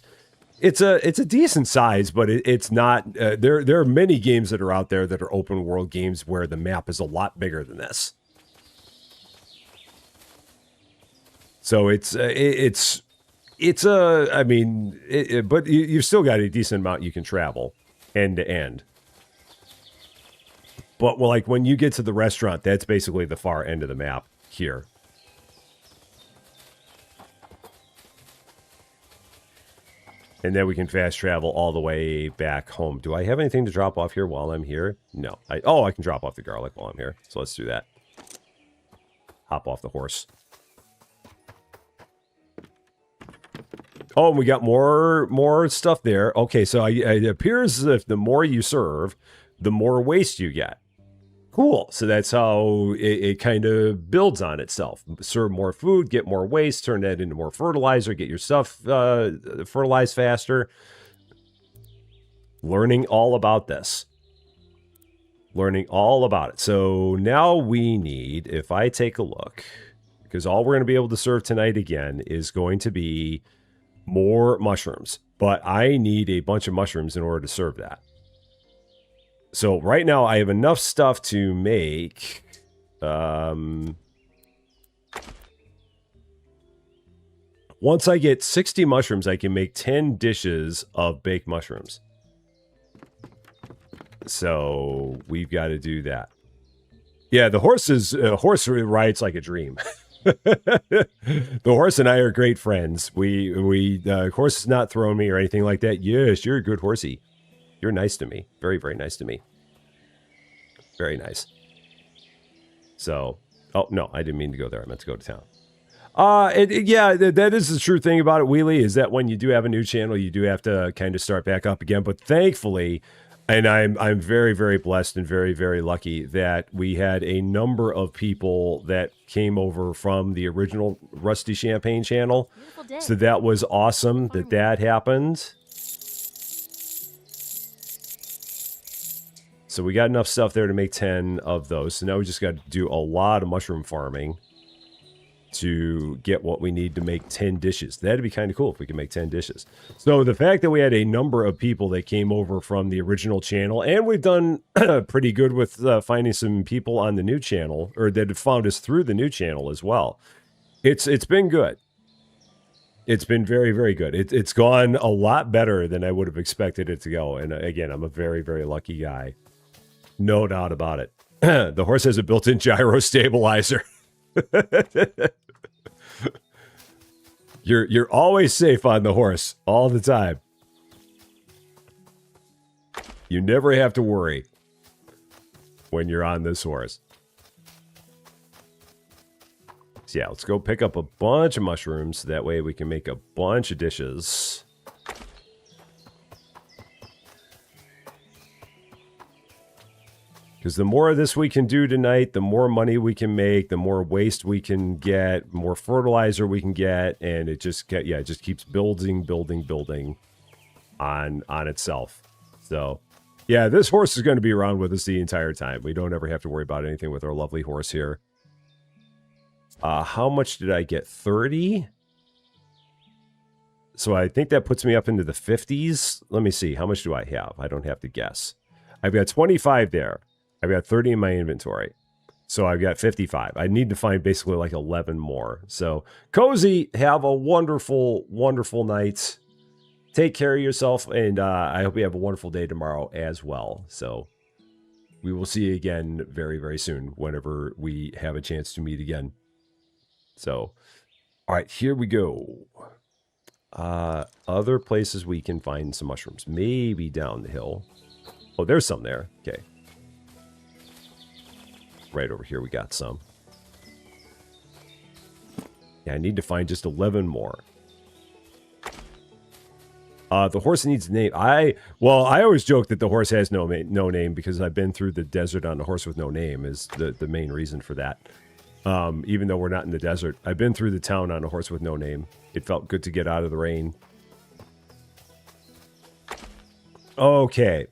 a decent size, but it's not. There are many games that are out there that are open world games where the map is a lot bigger than this. So I mean, but you've still got a decent amount you can travel end to end. But like when you get to the restaurant, that's basically the far end of the map here. And then we can fast travel all the way back home. Do I have anything to drop off here while I'm here? No. I can drop off the garlic while I'm here. So let's do that. Hop off the horse. Oh, and we got more stuff there. Okay, so it appears as if the more you serve, the more waste you get. Cool. So that's how it kind of builds on itself. Serve more food, get more waste, turn that into more fertilizer, get your stuff fertilized faster. Learning all about this. Learning all about it. So now we need, if I take a look, because all we're going to be able to serve tonight again is going to be more mushrooms. but I need a bunch of mushrooms in order to serve that. So right now I have enough stuff to make... once I get 60 mushrooms, I can make 10 dishes of baked mushrooms. So we've got to do that. Yeah, the horse rides like a dream. The horse and I are great friends. The horse is not throwing me or anything like that. Yes, you're a good horsey. You're nice to me. Very, very nice to me. Very nice. So, oh, no, I didn't mean to go there. I meant to go to town. Yeah, that is the true thing about it, Wheelie, is that when you do have a new channel, you do have to kind of start back up again. But thankfully, and I'm very, very blessed and very, very lucky that we had a number of people that came over from the original Rusty Champaign channel. So that was awesome that happened. So we got enough stuff there to make 10 of those. So now we just got to do a lot of mushroom farming to get what we need to make 10 dishes. That'd be kind of cool if we could make 10 dishes. So the fact that we had a number of people that came over from the original channel, and we've done pretty good with finding some people on the new channel, or that have found us through the new channel as well. It's been good. It's been very, very good. It's gone a lot better than I would have expected it to go. And again, I'm a very, very lucky guy. No doubt about it. The horse has a built-in gyro stabilizer. You're always safe on the horse all the time. You never have to worry when you're on this horse. So yeah, let's go pick up a bunch of mushrooms. That way we can make a bunch of dishes. Because the more of this we can do tonight, the more money we can make, the more waste we can get, more fertilizer we can get, and it just keeps building on itself. So, yeah, this horse is going to be around with us the entire time. We don't ever have to worry about anything with our lovely horse here. How much did I get? 30? So I think that puts me up into the 50s. Let me see. How much do I have? I don't have to guess. I've got 25 there. I've got 30 in my inventory. So I've got 55. I need to find basically like 11 more. So, Cozy, have a wonderful, wonderful night. Take care of yourself, and I hope you have a wonderful day tomorrow as well. So, we will see you again very, very soon whenever we have a chance to meet again. So, all right, here we go. Other places we can find some mushrooms. Maybe down the hill. Oh, there's some there. Okay. Right over here we got some. Yeah, I need to find just 11 more. The horse needs a name. I always joke that the horse has no name because I've been through the desert on the horse with no name is the main reason for that. Even though we're not in the desert. I've been through the town on a horse with no name. It felt good to get out of the rain. Okay.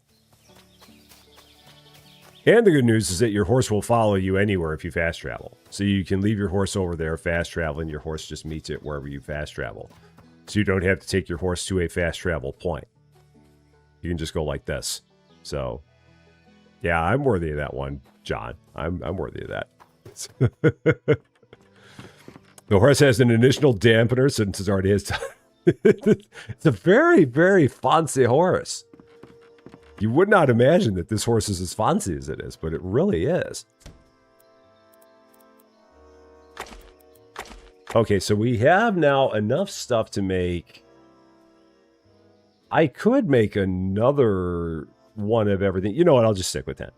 And the good news is that your horse will follow you anywhere if you fast travel. So you can leave your horse over there fast traveling. Your horse just meets it wherever you fast travel. So you don't have to take your horse to a fast travel point. You can just go like this. So, yeah, I'm worthy of that one, John. I'm worthy of that. The horse has an additional dampener since it already has. It's a very, very fancy horse. You would not imagine that this horse is as fancy as it is, but it really is. Okay, so we have now enough stuff to make... I could make another one of everything. You know what? I'll just stick with 10.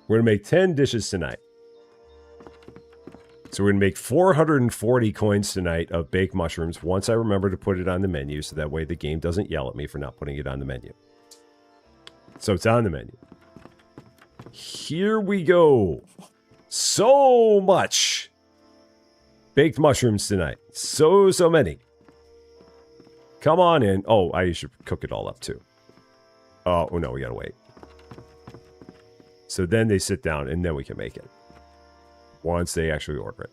We're going to make 10 dishes tonight. So we're going to make 440 coins tonight of baked mushrooms once I remember to put it on the menu, so that way the game doesn't yell at me for not putting it on the menu. So it's on the menu. Here we go. So much baked mushrooms tonight. So many. Come on in. Oh, I should cook it all up too. Oh no, we gotta wait. So then they sit down and then we can make it. Once they actually order it.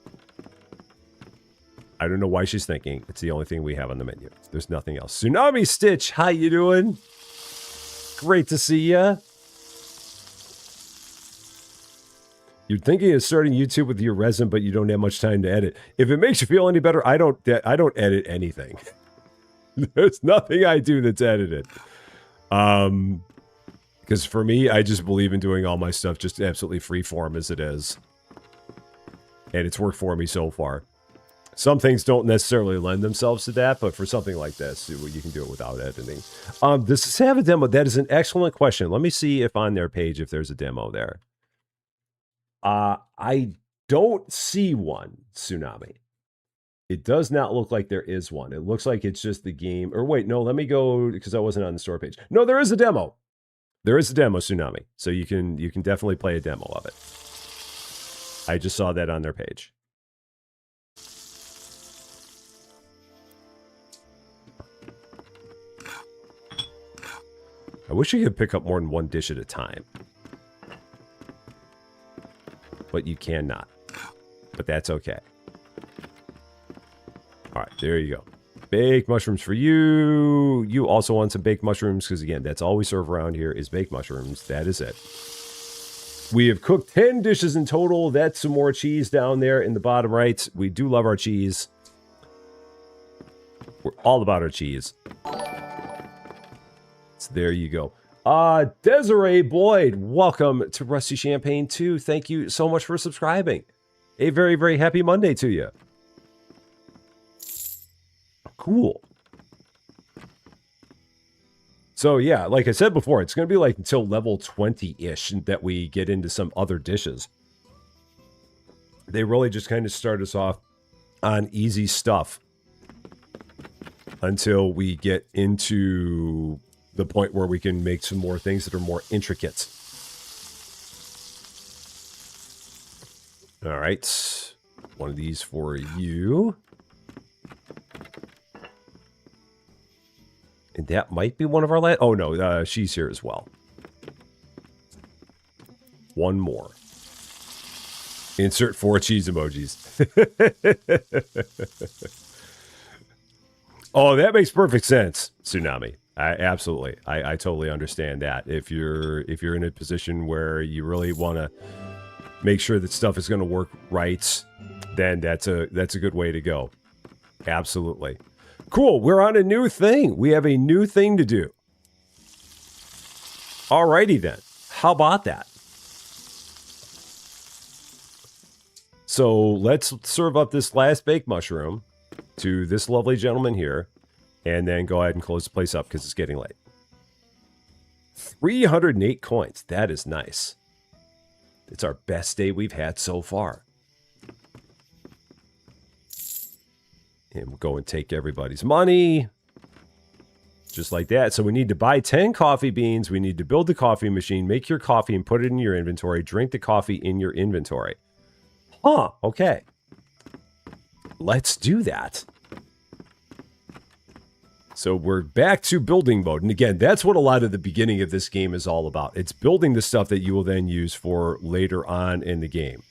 I don't know why she's thinking. It's the only thing we have on the menu. There's nothing else. Tsunami Stitch, how you doing? Great to see ya. You're thinking of starting YouTube with your resin, but you don't have much time to edit. If it makes you feel any better, I don't edit anything. There's nothing I do that's edited. Because for me, I just believe in doing all my stuff just absolutely free form as it is. And it's worked for me so far. Some things don't necessarily lend themselves to that, but for something like this, you can do it without editing. Does this have a demo? That is an excellent question. Let me see if on their page, if there's a demo there. I don't see one, Tsunami. It does not look like there is one. It looks like it's just the game. Or wait, no, let me go, because I wasn't on the store page. No, there is a demo. There is a demo, Tsunami. So you can definitely play a demo of it. I just saw that on their page. I wish you could pick up more than one dish at a time. But you cannot. But that's okay. All right, there you go. Baked mushrooms for you. You also want some baked mushrooms, because again, that's all we serve around here is baked mushrooms. That is it. We have cooked 10 dishes in total. That's some more cheese down there in the bottom right. We do love our cheese. We're all about our cheese. So there you go. Desiree Boyd, welcome to Rusty Champagne 2. Thank you so much for subscribing. A very, very happy Monday to you. Cool. So yeah, like I said before, it's going to be like until level 20-ish that we get into some other dishes. They really just kind of start us off on easy stuff until we get into the point where we can make some more things that are more intricate. All right. One of these for you. And that might be one of our last... Oh, no. She's here as well. One more. Insert 4 cheese emojis. Oh, that makes perfect sense, Tsunami. Absolutely. I totally understand that. If you're in a position where you really want to make sure that stuff is going to work right, then that's a good way to go. Absolutely. Cool. We're on a new thing. We have a new thing to do. Alrighty then. How about that? So let's serve up this last baked mushroom to this lovely gentleman here. And then go ahead and close the place up because it's getting late. 308 coins. That is nice. It's our best day we've had so far. And we'll go and take everybody's money. Just like that. So we need to buy 10 coffee beans. We need to build the coffee machine. Make your coffee and put it in your inventory. Drink the coffee in your inventory. Huh. Okay. Let's do that. So we're back to building mode. And again, that's what a lot of the beginning of this game is all about. It's building the stuff that you will then use for later on in the game.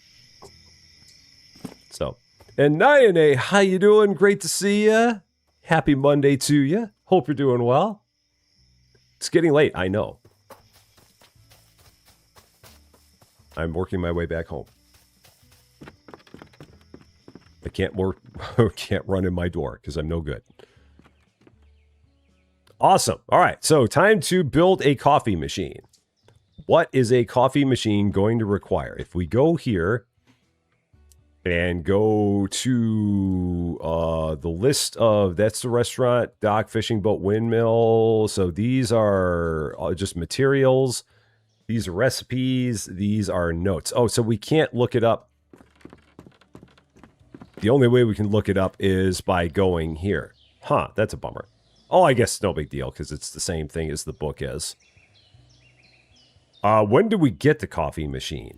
So, and Nayane, how you doing? Great to see you. Happy Monday to you. Hope you're doing well. It's getting late, I know. I'm working my way back home. I can't run in my door because I'm no good. Awesome. All right. So time to build a coffee machine. What is a coffee machine going to require? If we go here and go to the list of, that's the restaurant, dock, fishing boat, windmill. So these are just materials. These are recipes. These are notes. Oh, so we can't look it up. The only way we can look it up is by going here. Huh, that's a bummer. Oh, I guess no big deal, because it's the same thing as the book is. When do we get the coffee machine?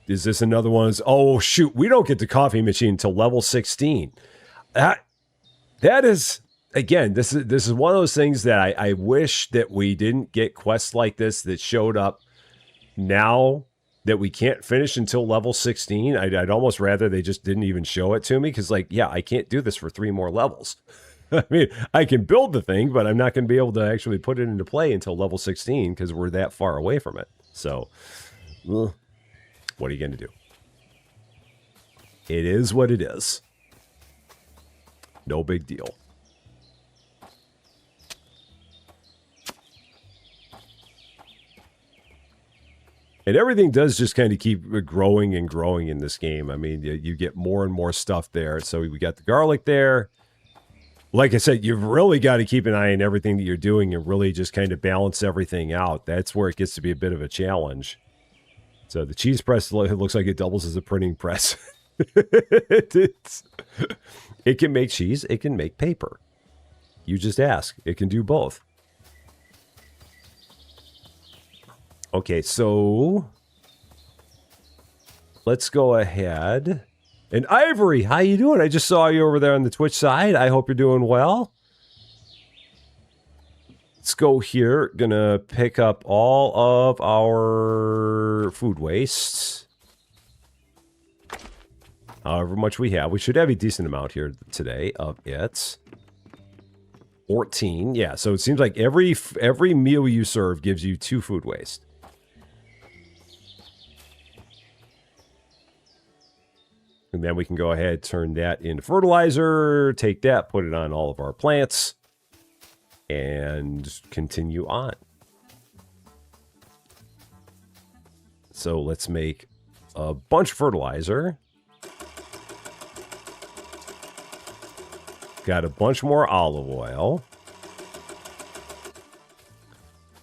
Is this another one? Oh, shoot, we don't get the coffee machine until level 16. That is, again, this is one of those things that I wish that we didn't get quests like this that showed up now that we can't finish until level 16. I'd almost rather they just didn't even show it to me because, like, yeah, I can't do this for 3 more levels. I mean, I can build the thing, but I'm not going to be able to actually put it into play until level 16 because we're that far away from it. So, what are you going to do? It is what it is. No big deal. And everything does just kind of keep growing and growing in this game. I mean, you get more and more stuff there. So we got the garlic there. Like I said, you've really got to keep an eye on everything that you're doing and really just kind of balance everything out. That's where it gets to be a bit of a challenge. So the cheese press looks like it doubles as a printing press. It can make cheese. It can make paper. You just ask. It can do both. Okay, so let's go ahead. And Ivory, how you doing? I just saw you over there on the Twitch side. I hope you're doing well. Let's go here. Gonna pick up all of our food wastes. However much we have. We should have a decent amount here today of it. 14. Yeah, so it seems like every meal you serve gives you 2 food waste. And then we can go ahead, turn that into fertilizer, take that, put it on all of our plants, and continue on. So let's make a bunch of fertilizer. Got a bunch more olive oil.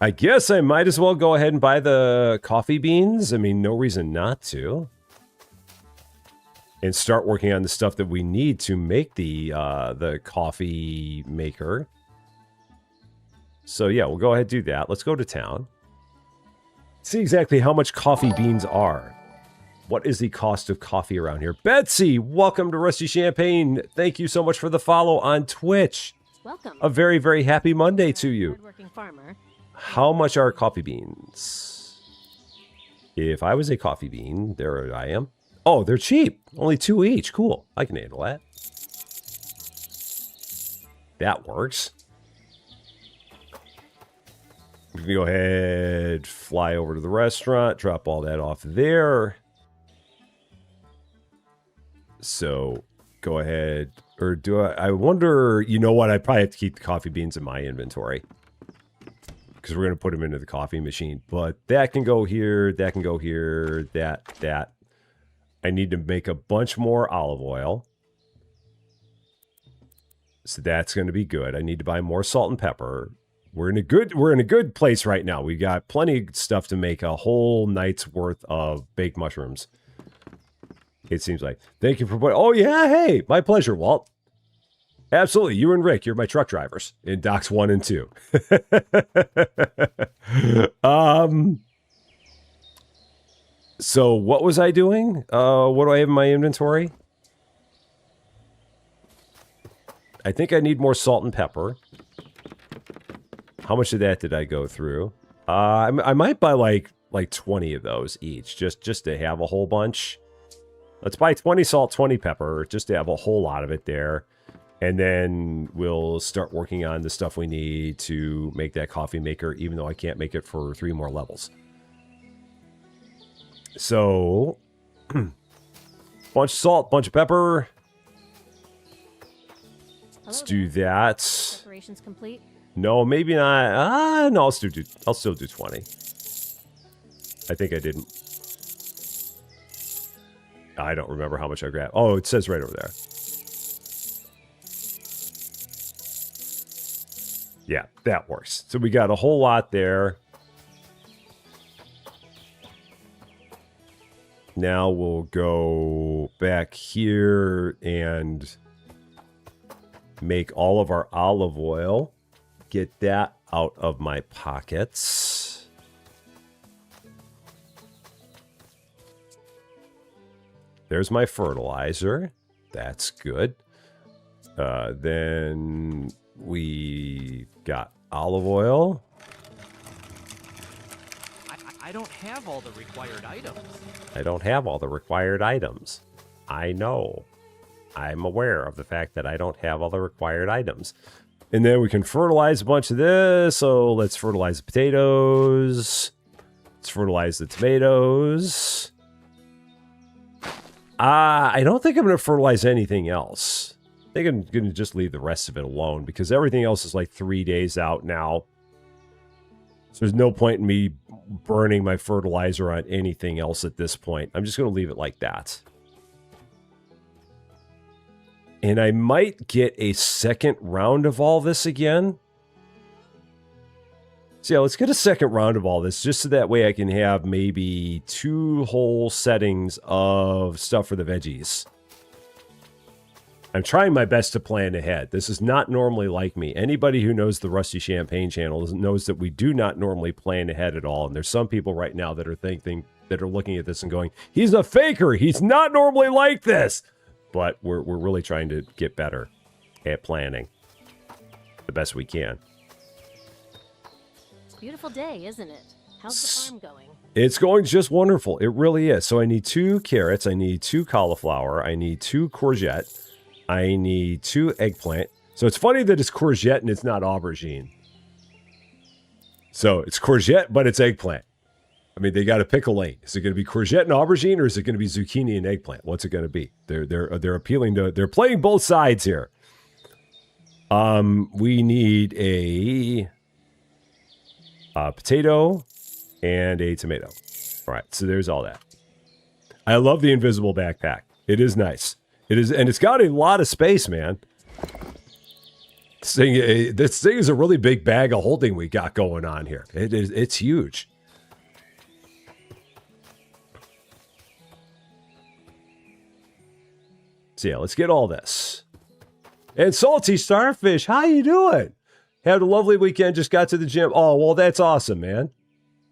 I guess I might as well go ahead and buy the coffee beans. I mean, no reason not to. And start working on the stuff that we need to make the coffee maker. So yeah, we'll go ahead and do that. Let's go to town. See exactly how much coffee beans are. What is the cost of coffee around here? Betsy, welcome to Rusty Champaign. Thank you so much for the follow on Twitch. Welcome. A very, very happy Monday to you. Hardworking farmer. How much are coffee beans? If I was a coffee bean, there I am. Oh, they're cheap. Only 2 each. Cool. I can handle that. That works. We can go ahead, fly over to the restaurant, drop all that off there. So go ahead, or do I wonder, you know what? I probably have to keep the coffee beans in my inventory because we're going to put them into the coffee machine. But that can go here, that can go here, that. I need to make a bunch more olive oil. So that's going to be good. I need to buy more salt and pepper. We're in a good place right now. We got plenty of stuff to make a whole night's worth of baked mushrooms. It seems like. Thank you for putting. Oh yeah, hey, my pleasure, Walt. Absolutely, you and Rick, you're my truck drivers in docks 1 and 2. So what was I doing? What do I have in my inventory? I think I need more salt and pepper. How much of that did I go through? I might buy like 20 of those each, just to have a whole bunch. Let's buy 20 salt, 20 pepper, just to have a whole lot of it there. And then we'll start working on the stuff we need to make that coffee maker, even though I can't make it for 3 more levels. So, bunch of salt, bunch of pepper. Let's do that. Preparations complete. No, maybe not. No, I'll still do 20. I think I didn't. I don't remember how much I grabbed. Oh, it says right over there. Yeah, that works. So we got a whole lot there. Now we'll go back here and make all of our olive oil. Get that out of my pockets. There's my fertilizer. That's good. Then we got olive oil. I don't have all the required items. I don't have all the required items. I know. I'm aware of the fact that I don't have all the required items. And then we can fertilize a bunch of this. So let's fertilize the potatoes. Let's fertilize the tomatoes. I don't think I'm going to fertilize anything else. I think I'm going to just leave the rest of it alone because everything else is like 3 days out now. So there's no point in me burning my fertilizer on anything else at this point. I'm just going to leave it like that. And I might get a second round of all this again. So yeah, let's get a second round of all this just so that way I can have maybe 2 whole settings of stuff for the veggies. I'm trying my best to plan ahead. This is not normally like me. Anybody who knows the Rusty Champagne channel knows that we do not normally plan ahead at all. And there's some people right now that are looking at this and going, he's a faker. He's not normally like this. But we're really trying to get better at planning the best we can. It's a beautiful day, isn't it? How's the farm going? It's going just wonderful. It really is. So I need 2 carrots. I need 2 cauliflower. I need 2 courgette. I need 2 eggplant. So it's funny that it's courgette and it's not aubergine. So it's courgette, but it's eggplant. I mean, they got to pick a lane. Is it going to be courgette and aubergine, or is it going to be zucchini and eggplant? What's it going to be? They're appealing to. They're playing both sides here. We need a potato and a tomato. All right, so there's all that. I love the invisible backpack. It is nice. It is, and it's got a lot of space, man. This thing is a really big bag of holding we got going on here. It's huge. So yeah, let's get all this. And Salty Starfish, how you doing? Had a lovely weekend, just got to the gym. Oh, well, that's awesome, man.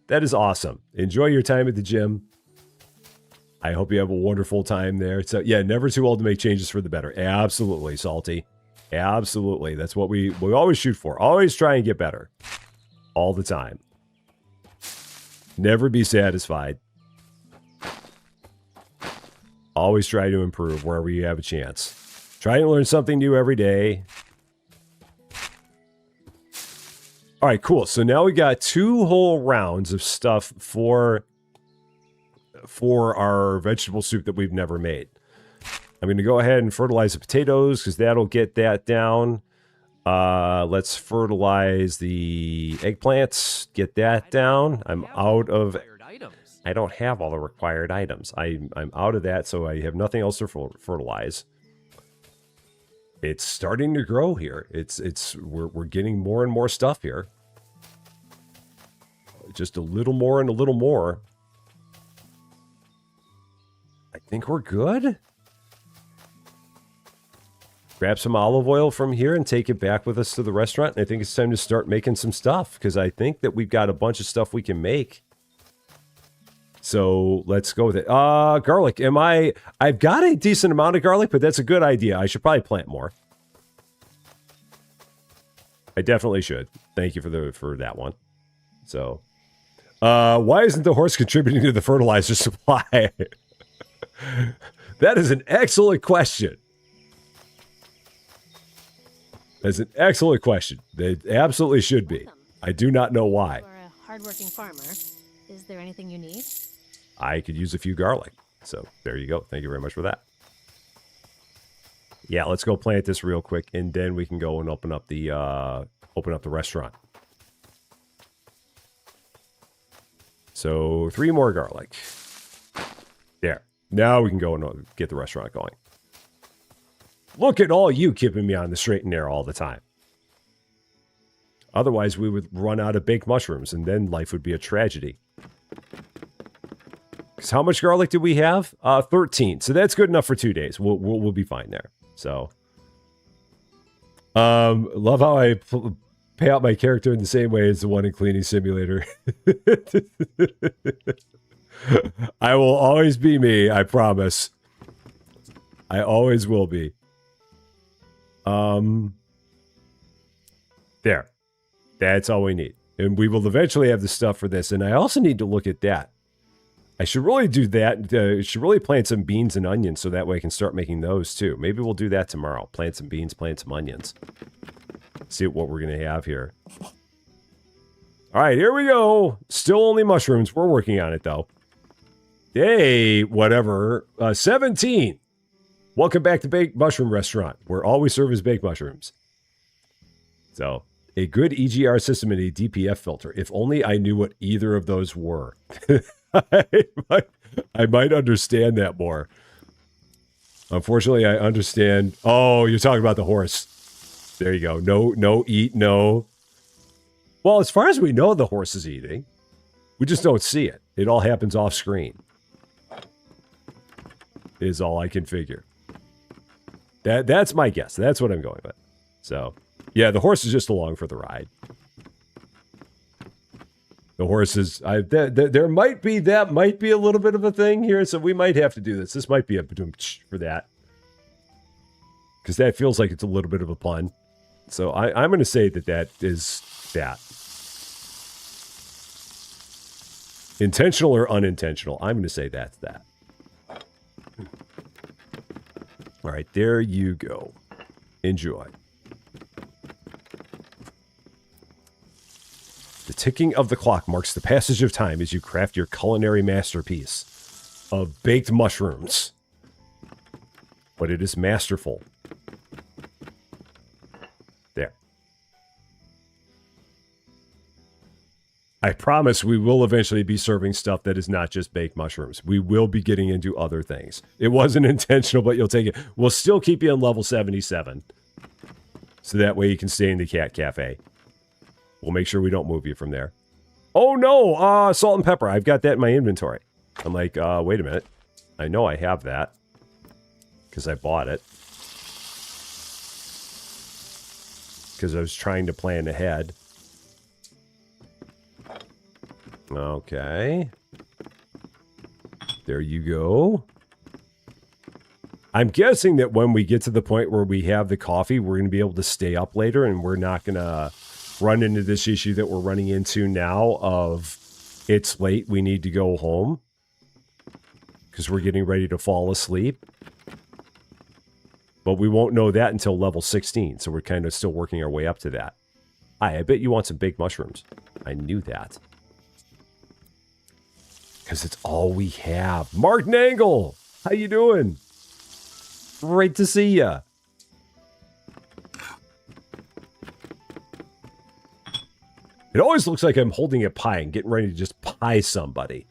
That is awesome. Enjoy your time at the gym. I hope you have a wonderful time there. So yeah, never too old to make changes for the better. Absolutely, Salty. Absolutely. That's what we always shoot for. Always try and get better. All the time. Never be satisfied. Always try to improve wherever you have a chance. Try to learn something new every day. All right, cool. So now we got 2 whole rounds of stuff for our vegetable soup that we've never made. I'm going to go ahead and fertilize the potatoes because that'll get that down. Let's fertilize the eggplants. Get that down. I'm out of... I don't have all the required items. I'm out of that, so I have nothing else to fertilize. It's starting to grow here. We're getting more and more stuff here. Just a little more and a little more. I think we're good. Grab some olive oil from here and take it back with us to the restaurant. And I think it's time to start making some stuff because I think that we've got a bunch of stuff we can make. So let's go with it. Garlic. I've got a decent amount of garlic, but that's a good idea. I should probably plant more. I definitely should. Thank you for that one. So, why isn't the horse contributing to the fertilizer supply? That is an excellent question. That's an excellent question. They absolutely should be. I do not know why. You're a hardworking farmer. Is there anything you need? I could use a few garlic. So there you go. Thank you very much for that. Yeah, let's go plant this real quick, and then we can go and open up the restaurant. So 3 more garlic. There. Now we can go and get the restaurant going. Look at all you keeping me on the straight and narrow all the time. Otherwise, we would run out of baked mushrooms, and then life would be a tragedy. Because how much garlic did we have? 13. So that's good enough for 2 days. We'll be fine there. So, love how I pay out my character in the same way as the one in Cleaning Simulator. I will always be me, I promise. I always will be. There. That's all we need. And we will eventually have the stuff for this. And I also need to look at that. I should really do that. Should really plant some beans and onions so that way I can start making those too. Maybe we'll do that tomorrow. Plant some beans, plant some onions. See what we're going to have here. All right, here we go. Still only mushrooms. We're working on it, though. Hey, whatever. 17. Welcome back to Baked Mushroom Restaurant, where all we serve is baked mushrooms. So, a good EGR system and a DPF filter. If only I knew what either of those were. I might understand that more. Unfortunately, I understand. Oh, you're talking about the horse. There you go. No, eat, no. Well, as far as we know, the horse is eating. We just don't see it. It all happens off screen. Is all I can figure. That's my guess. That's what I'm going with. So, yeah, the horse is just along for the ride. The horse is... there might be... That might be a little bit of a thing here, so we might have to do this. This might be a for that. Because that feels like it's a little bit of a pun. So I'm going to say that is that. Intentional or unintentional. I'm going to say that's that. All right, there you go. Enjoy. The ticking of the clock marks the passage of time as you craft your culinary masterpiece of baked mushrooms. But it is masterful. There. I promise we will eventually be serving stuff that is not just baked mushrooms. We will be getting into other things. It wasn't intentional, but you'll take it. We'll still keep you on level 77. So that way you can stay in the cat cafe. We'll make sure we don't move you from there. Oh no, salt and pepper. I've got that in my inventory. I'm like, wait a minute. I know I have that. Because I bought it. Because I was trying to plan ahead. Okay. There you go. I'm guessing that when we get to the point where we have the coffee, we're going to be able to stay up later and we're not going to run into this issue that we're running into now of it's late, we need to go home. Because we're getting ready to fall asleep. But we won't know that until level 16, so we're kind of still working our way up to that. I bet you want some baked mushrooms. I knew that. Because it's all we have. Mark Nangle! How you doing? Great to see ya. It always looks like I'm holding a pie and getting ready to just pie somebody.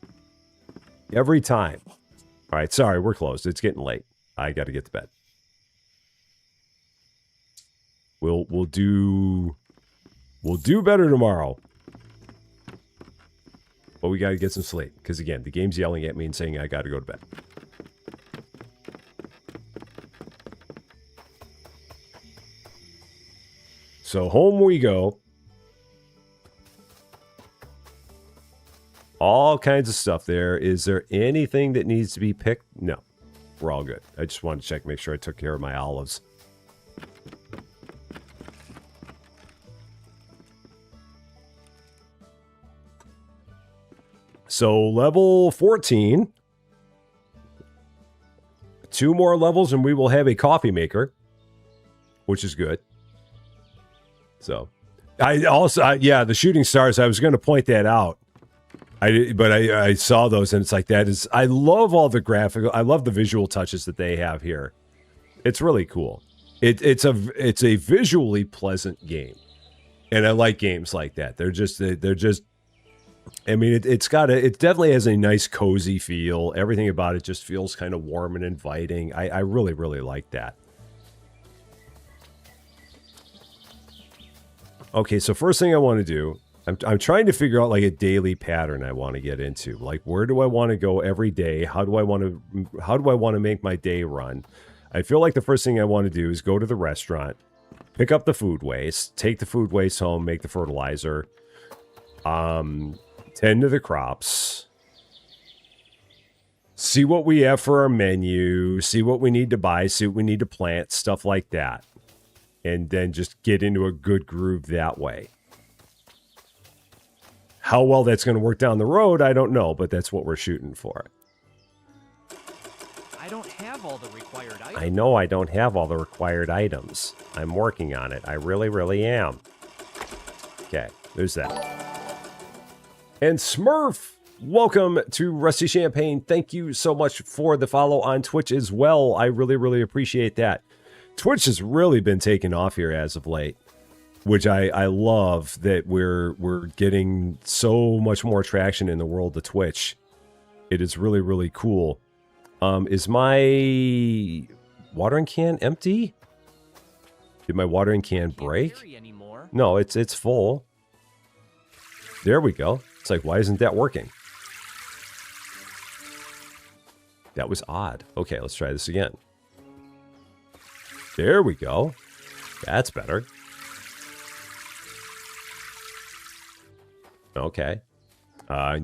Every time. All right, sorry, we're closed. It's getting late. I got to get to bed. We'll do better tomorrow. But we got to get some sleep. Because again, the game's yelling at me and saying I got to go to bed. So home we go. All kinds of stuff there. Is there anything that needs to be picked? No. We're all good. I just wanted to check, make sure I took care of my olives. So level 14. 2 more levels and we will have a coffee maker. Which is good. So. I also, yeah, the shooting stars, I was going to point that out. I saw those and it's like that is, I love all the graphical, I love the visual touches that they have here. It's really cool. It's a visually pleasant game. And I like games like that. They're just, I mean, it definitely has a nice cozy feel. Everything about it just feels kind of warm and inviting. I really, really like that. Okay, so first thing I want to do, I'm trying to figure out like a daily pattern I want to get into. Like, where do I want to go every day? How do I want to make my day run? I feel like the first thing I want to do is go to the restaurant, pick up the food waste, take the food waste home, make the fertilizer, tend to the crops, see what we have for our menu, see what we need to buy, see what we need to plant, stuff like that. And then just get into a good groove that way. How well that's going to work down the road, I don't know, but that's what we're shooting for. I don't have all the required items. I know I don't have all the required items. I'm working on it. I really, really am. Okay, there's that. And Smurf, welcome to Rusty Champagne. Thank you so much for the follow on Twitch as well. I really, really appreciate that. Twitch has really been taking off here as of late, which I love that we're getting so much more traction in the world of Twitch. It is really, really cool. Is my watering can empty? Did my watering can break? No, it's full. There we go. It's like, why isn't that working? That was odd. Okay, let's try this again. There we go. That's better. Okay.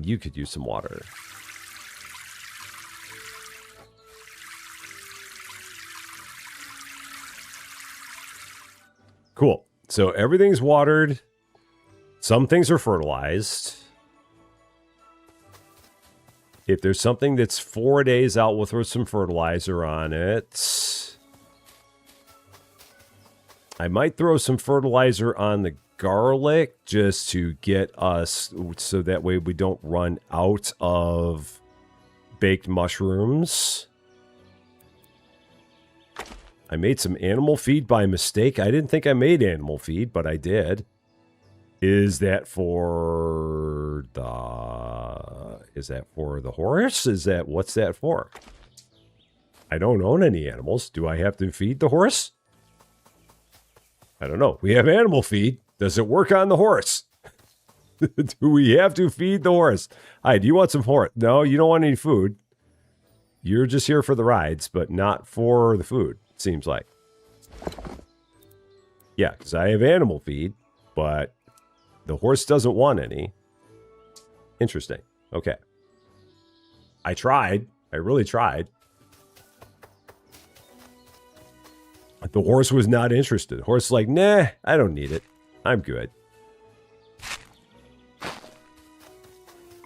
You could use some water. Cool. So everything's watered. Some things are fertilized. If there's something that's 4 days out, we'll throw some fertilizer on it. I might throw some fertilizer on the garlic just to get us, so that way we don't run out of baked mushrooms. I made some animal feed by mistake. I didn't think I made animal feed, but I did. Is that for the horse? What's that for? I don't own any animals. Do I have to feed the horse? I don't know. We have animal feed. Does it work on the horse? Do we have to feed the horse? Hi, do you want some horse? No, you don't want any food. You're just here for the rides, but not for the food, it seems like. Yeah, because I have animal feed, but the horse doesn't want any. Interesting. Okay. I tried. I really tried. The horse was not interested. The horse is like, nah, I don't need it. I'm good.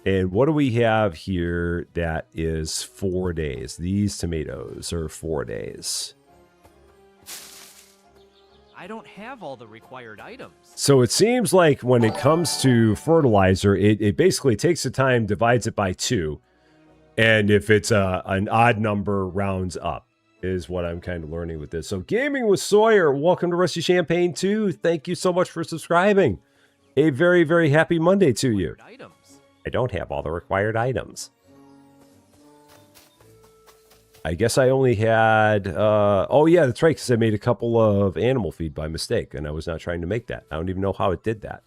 And what do we have here that is 4 days? These tomatoes are 4 days. I don't have all the required items. So it seems like when it comes to fertilizer, it basically takes the time, divides it by 2. And if it's an odd number, rounds up, is what I'm kind of learning with this. So Gaming with Sawyer, welcome to Rusty Champagne 2. Thank you so much for subscribing. A very, very happy Monday to you. I don't have all the required items. I guess I only had... oh, yeah, that's right, because I made a couple of animal feed by mistake, and I was not trying to make that. I don't even know how it did that.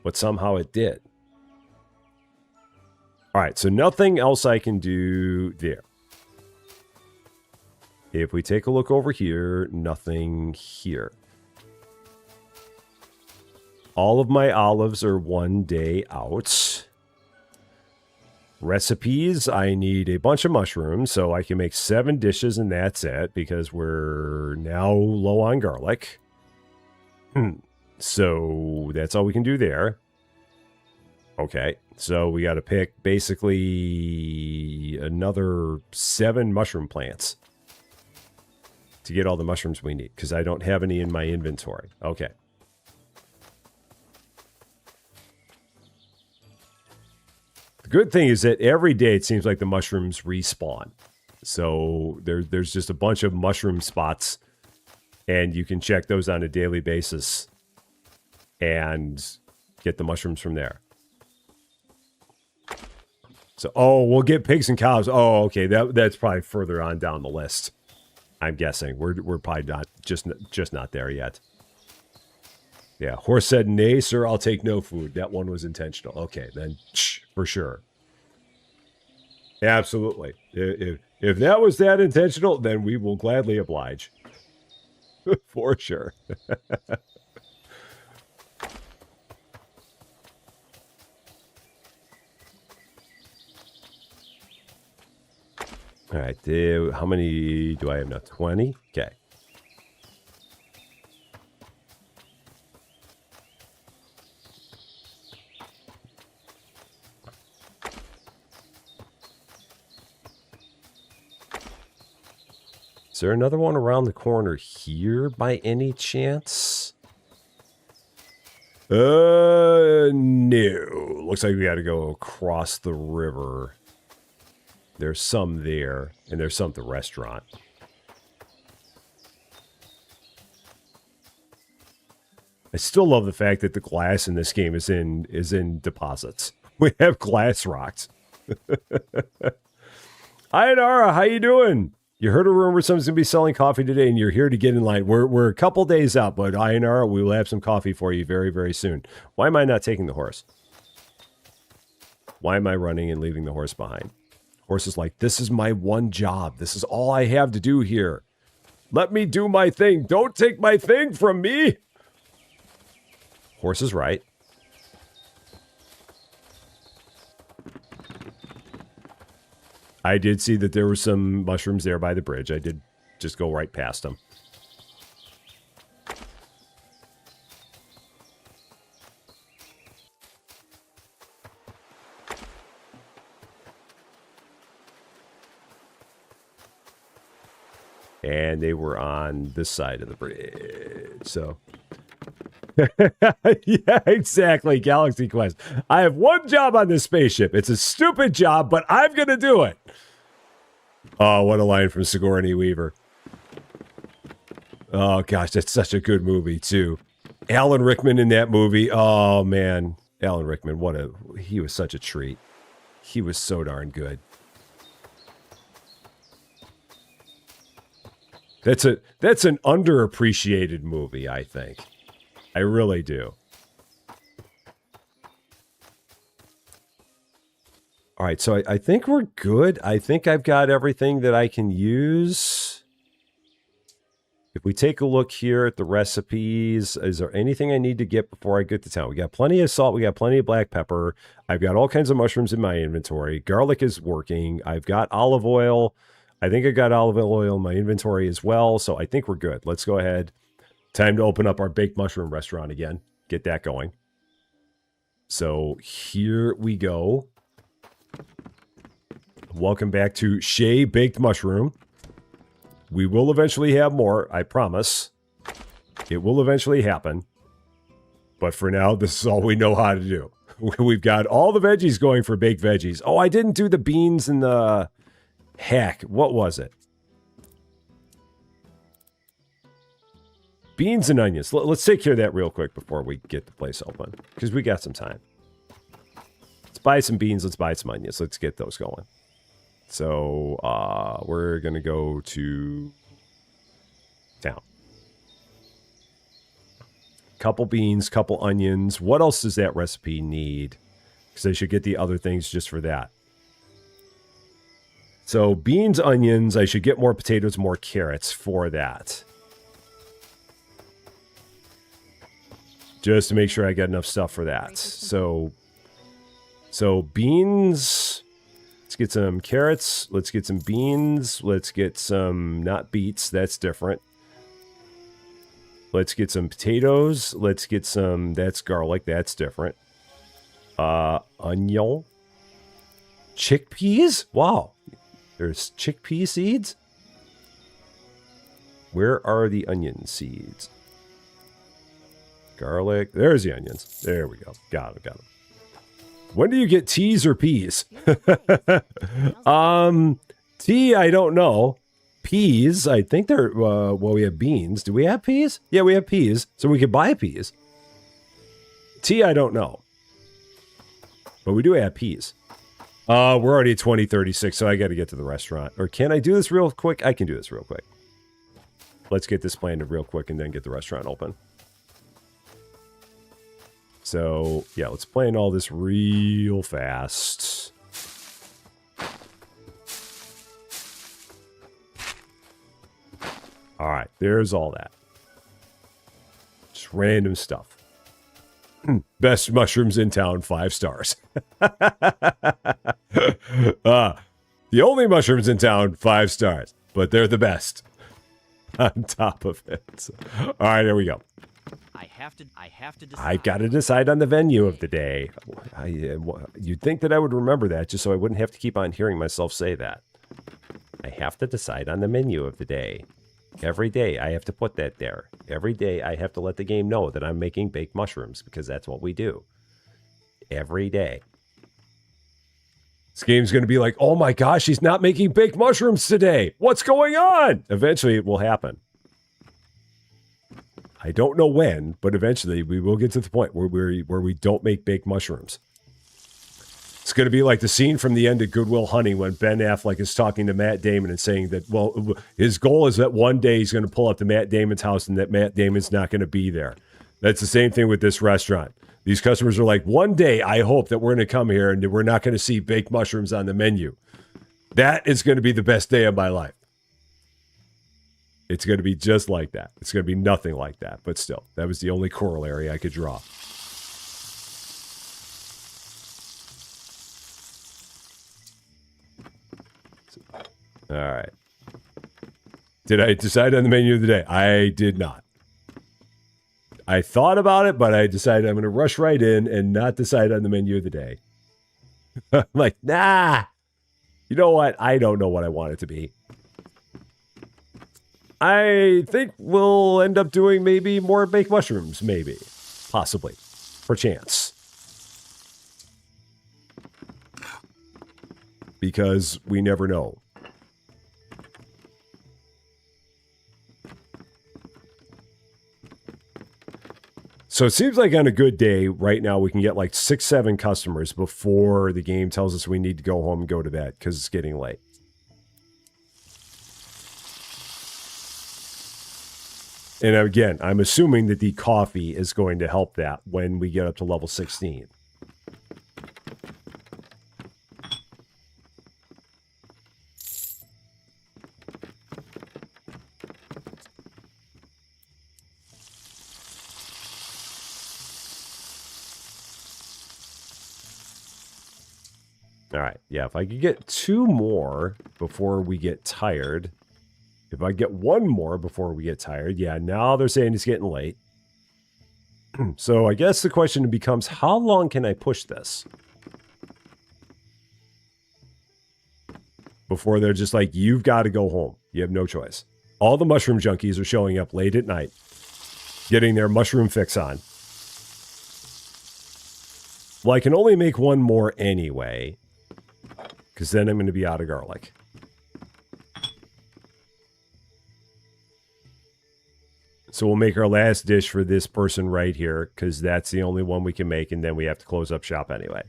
But somehow it did. All right, so nothing else I can do there. If we take a look over here, nothing here. All of my olives are 1 day out. Recipes, I need a bunch of mushrooms, so I can make 7 dishes and that's it, because we're now low on garlic. So that's all we can do there. Okay, so we got to pick basically another 7 mushroom plants to get all the mushrooms we need, because I don't have any in my inventory. Okay. The good thing is that every day it seems like the mushrooms respawn. So there's just a bunch of mushroom spots, and you can check those on a daily basis and get the mushrooms from there. So, oh, we'll get pigs and cows. Oh, okay, that's probably further on down the list. I'm guessing we're probably not just not there yet. Yeah, horse said, "Nay, sir, I'll take no food." That one was intentional. Okay, then for sure. Absolutely. If that was that intentional, then we will gladly oblige. For sure. All right, how many do I have now? 20? Okay. there another one around the corner here by any chance? No. Looks like we got to go across the river. There's some there, and there's some at the restaurant. I still love the fact that the glass in this game is in deposits. We have glass rocks. Hi, Nara. How you doing? You heard a rumor someone's going to be selling coffee today, and you're here to get in line. We're a couple days out, but Nara, we will have some coffee for you very, very soon. Why am I not taking the horse? Why am I running and leaving the horse behind? Horse is like, this is my one job. This is all I have to do here. Let me do my thing. Don't take my thing from me. Horse is right. I did see that there were some mushrooms there by the bridge. I did just go right past them. And they were on this side of the bridge, so... Yeah, exactly, Galaxy Quest. I have one job on this spaceship. It's a stupid job, but I'm going to do it. Oh, what a line from Sigourney Weaver. Oh, gosh, that's such a good movie, too. Alan Rickman in that movie. Oh, man. Alan Rickman, he was such a treat. He was so darn good. That's an underappreciated movie, I think. I really do. All right, so I think we're good. I think I've got everything that I can use. If we take a look here at the recipes, is there anything I need to get before I get to town? We got plenty of salt. We got plenty of black pepper. I've got all kinds of mushrooms in my inventory. Garlic is working. I've got olive oil. I think I got olive oil in my inventory as well, so I think we're good. Let's go ahead. Time to open up our baked mushroom restaurant again. Get that going. So here we go. Welcome back to Shea Baked Mushroom. We will eventually have more, I promise. It will eventually happen. But for now, this is all we know how to do. We've got all the veggies going for baked veggies. Oh, I didn't do the beans and the... Heck, what was it? Beans and onions. Let's take care of that real quick before we get the place open. Because we got some time. Let's buy some beans. Let's buy some onions. Let's get those going. So, we're going to go to town. Couple beans, couple onions. What else does that recipe need? Because I should get the other things just for that. So, beans, onions. I should get more potatoes, more carrots for that. Just to make sure I got enough stuff for that. So beans. Let's get some carrots. Let's get some beans. Let's get some, not beets. That's different. Let's get some potatoes. Let's get some, that's garlic. That's different. Onion. Chickpeas? Wow. There's chickpea seeds? Where are the onion seeds? Garlic. There's the onions. There we go. Got them. When do you get teas or peas? Tea, I don't know. Peas, I think they're, well, we have beans. Do we have peas? Yeah, we have peas. So we could buy peas. Tea, I don't know. But we do have peas. We're already at 20:36, so I got to get to the restaurant. Or can I do this real quick? I can do this real quick. Let's get this planned real quick and then get the restaurant open. So, yeah, let's plan all this real fast. All right, there's all that. Just random stuff. Best mushrooms in town, 5 stars. The only mushrooms in town, 5 stars. But they're the best. On top of it. So, all right, there we go. I have to decide. I've got to decide on the venue of the day. You'd think that I would remember that just so I wouldn't have to keep on hearing myself say that. I have to decide on the menu of the day. Every day I have to put that there. Every day I have to let the game know that I'm making baked mushrooms because that's what we do. Every day. This game's going to be like, oh my gosh, he's not making baked mushrooms today. What's going on? Eventually it will happen. I don't know when, but eventually we will get to the point where we don't make baked mushrooms. It's going to be like the scene from the end of Good Will Hunting when Ben Affleck is talking to Matt Damon and saying that, well, his goal is that one day he's going to pull up to Matt Damon's house and that Matt Damon's not going to be there. That's the same thing with this restaurant. These customers are like, one day I hope that we're going to come here and we're not going to see baked mushrooms on the menu. That is going to be the best day of my life. It's going to be just like that. It's going to be nothing like that. But still, that was the only corollary I could draw. All right. Did I decide on the menu of the day? I did not. I thought about it, but I decided I'm going to rush right in and not decide on the menu of the day. I'm like, nah. You know what? I don't know what I want it to be. I think we'll end up doing maybe more baked mushrooms, maybe. Possibly. Perchance. Because we never know. So it seems like on a good day right now we can get like 6-7 customers before the game tells us we need to go home and go to bed because it's getting late. And again, I'm assuming that the coffee is going to help that when we get up to level 16. All right, yeah, if I could get 2 more before we get tired. If I get 1 more before we get tired, yeah, now they're saying it's getting late. So I guess the question becomes, how long can I push this? Before they're just like, you've got to go home. You have no choice. All the mushroom junkies are showing up late at night, getting their mushroom fix on. Well, I can only make 1 more anyway, because then I'm going to be out of garlic. So we'll make our last dish for this person right here, because that's the only one we can make, and then we have to close up shop anyway.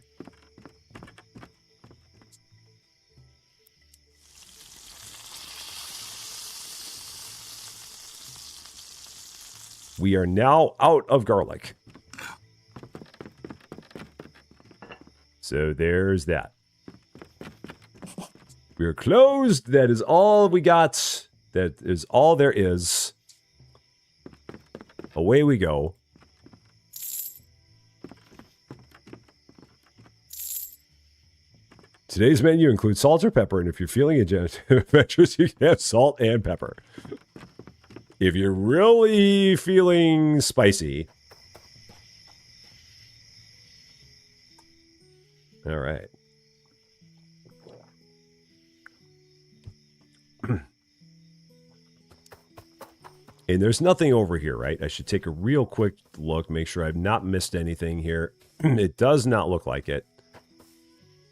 We are now out of garlic. So there's that. We're closed. That is all we got. That is all there is. Away we go. Today's menu includes salt or pepper, and if you're feeling adventurous, you can have salt and pepper. If you're really feeling spicy. All right. And there's nothing over here, right? I should take a real quick look, make sure I've not missed anything here. It does not look like it.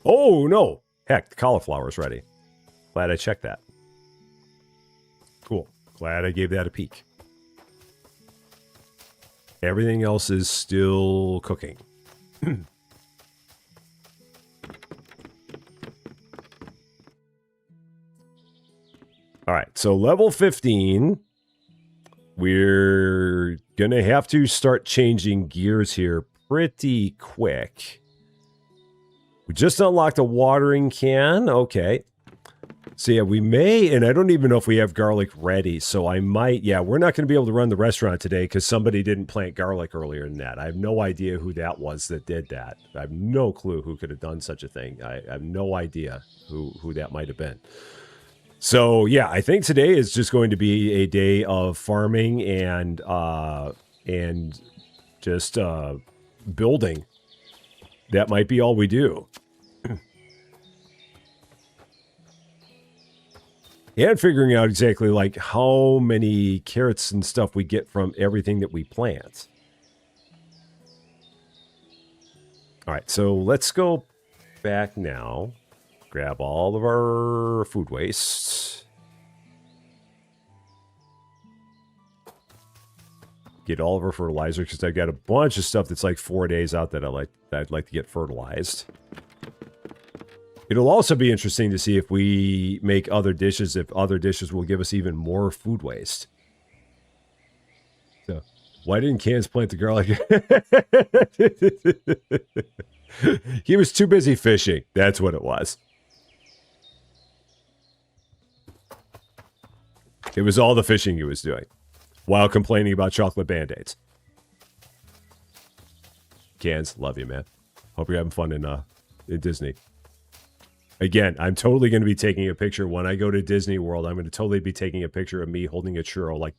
Oh, no. Heck, the cauliflower is ready. Glad I checked that. Cool. Glad I gave that a peek. Everything else is still cooking. All right, so level 15... We're going to have to start changing gears here pretty quick. We just unlocked a watering can. Okay. So, yeah, we may, and I don't even know if we have garlic ready. So I might, yeah, we're not going to be able to run the restaurant today because somebody didn't plant garlic earlier than that. I have no idea who that was that did that. I have no clue who could have done such a thing. I have no idea who that might have been. So, yeah, I think today is just going to be a day of farming and just building. That might be all we do. And figuring out exactly like how many carrots and stuff we get from everything that we plant. All right, so let's go back now. Grab all of our food waste. Get all of our fertilizer because I've got a bunch of stuff that's like 4 days out that I'd like to get fertilized. It'll also be interesting to see if we make other dishes, if other dishes will give us even more food waste. So, why didn't Cans plant the garlic? He was too busy fishing. That's what it was. It was all the fishing he was doing while complaining about chocolate Band-Aids. Cans, love you, man. Hope you're having fun in Disney. Again, I'm totally going to be taking a picture when I go to Disney World. I'm going to totally be taking a picture of me holding a churro, like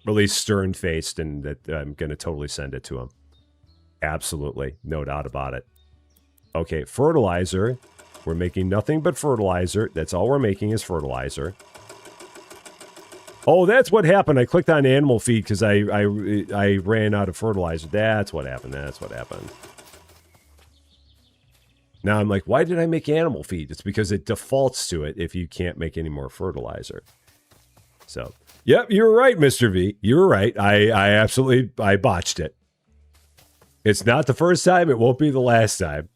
really stern-faced, and that I'm going to totally send it to him. Absolutely. No doubt about it. Okay, fertilizer. We're making nothing but fertilizer. That's all we're making is fertilizer. Oh, that's what happened. I clicked on animal feed because I ran out of fertilizer. That's what happened. That's what happened. Now I'm like, why did I make animal feed? It's because it defaults to it if you can't make any more fertilizer. So, yep, you were right, Mr. V. You were right. I botched it. It's not the first time. It won't be the last time.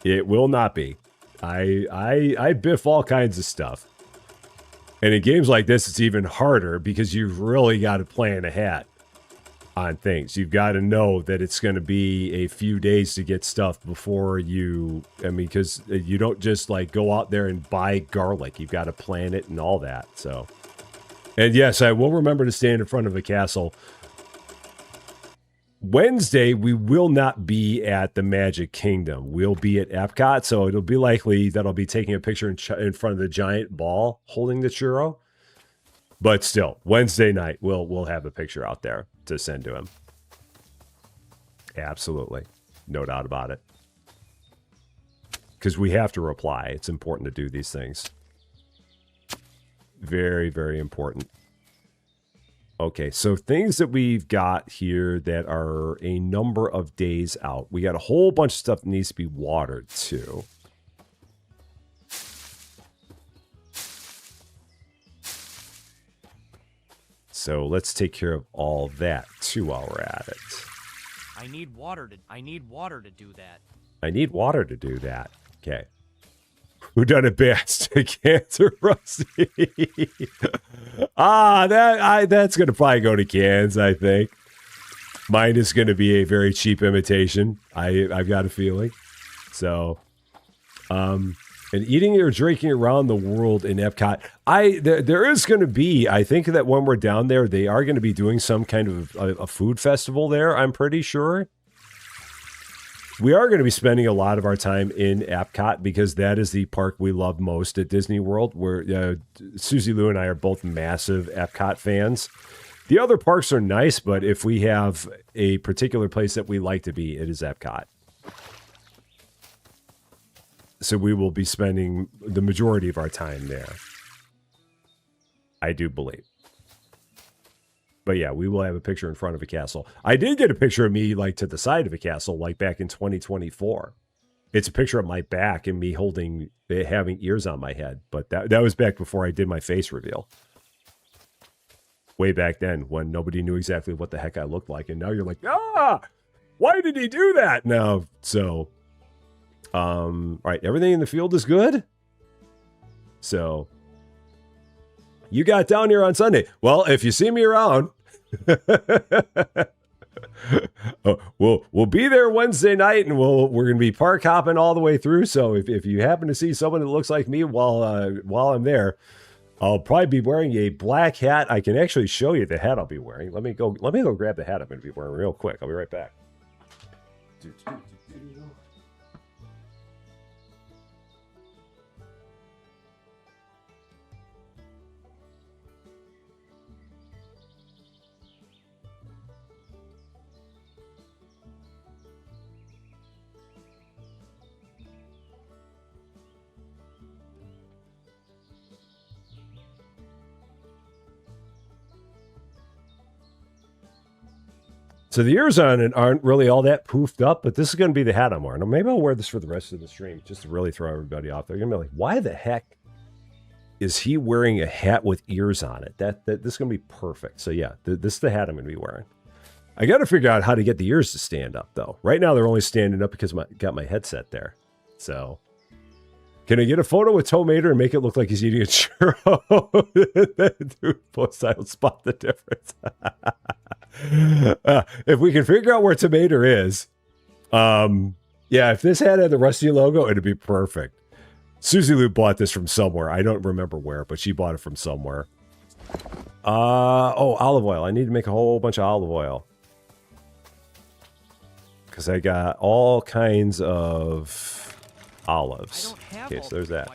It will not be. I biff all kinds of stuff. And in games like this, it's even harder because you've really got to plan ahead on things. You've got to know that it's going to be a few days to get stuff before you, I mean, because you don't just like go out there and buy garlic. You've got to plan it and all that. So, and yes, I will remember to stand in front of a castle. Wednesday, we will not be at the Magic Kingdom. We'll be at Epcot, so it'll be likely that I'll be taking a picture in front of the giant ball holding the churro. But still, Wednesday night, we'll have a picture out there to send to him. Absolutely. No doubt about it. Because we have to reply. It's important to do these things. Very, very important. Okay, so things that we've got here that are a number of days out. We got a whole bunch of stuff that needs to be watered too. So let's take care of all that too while we're at it. I need water to do that. I need water to do that. Okay. Who done it best? Cancer Rusty. That's gonna probably go to Cans, I think. Mine is gonna be a very cheap imitation. I've got a feeling. So and eating or drinking around the world in Epcot. There is going to be, I think that when we're down there, they are going to be doing some kind of a food festival there, I'm pretty sure. We are going to be spending a lot of our time in Epcot because that is the park we love most at Disney World. Where Susie Lou and I are both massive Epcot fans. The other parks are nice, but if we have a particular place that we like to be, it is Epcot. So we will be spending the majority of our time there. I do believe. But yeah, we will have a picture in front of a castle. I did get a picture of me like to the side of a castle like back in 2024. It's a picture of my back and me having ears on my head. But that was back before I did my face reveal. Way back then when nobody knew exactly what the heck I looked like. And now you're like, why did he do that? No, so... all right, everything in the field is good. So you got down here on Sunday. Well, if you see me around, we'll be there Wednesday night, and we're gonna be park hopping all the way through. So if you happen to see someone that looks like me while I'm there, I'll probably be wearing a black hat. I can actually show you the hat I'll be wearing. Let me go grab the hat I'm gonna be wearing real quick. I'll be right back. So the ears on it aren't really all that poofed up, but this is going to be the hat I'm wearing. Or maybe I'll wear this for the rest of the stream just to really throw everybody off. They're going to be like, why the heck is he wearing a hat with ears on it? This is going to be perfect. So yeah, this is the hat I'm going to be wearing. I got to figure out how to get the ears to stand up, though. Right now, they're only standing up because I got my headset there. So, can I get a photo with Tomater and make it look like he's eating a churro? Dude, post I will spot the difference. If we can figure out where Tomater is, yeah, if this hat had the Rusty logo, it'd be perfect. Susie Lou bought this from somewhere. I don't remember where, but she bought it from somewhere. Oh, olive oil. I need to make a whole bunch of olive oil. Because I got all kinds of olives. Okay, so there's that.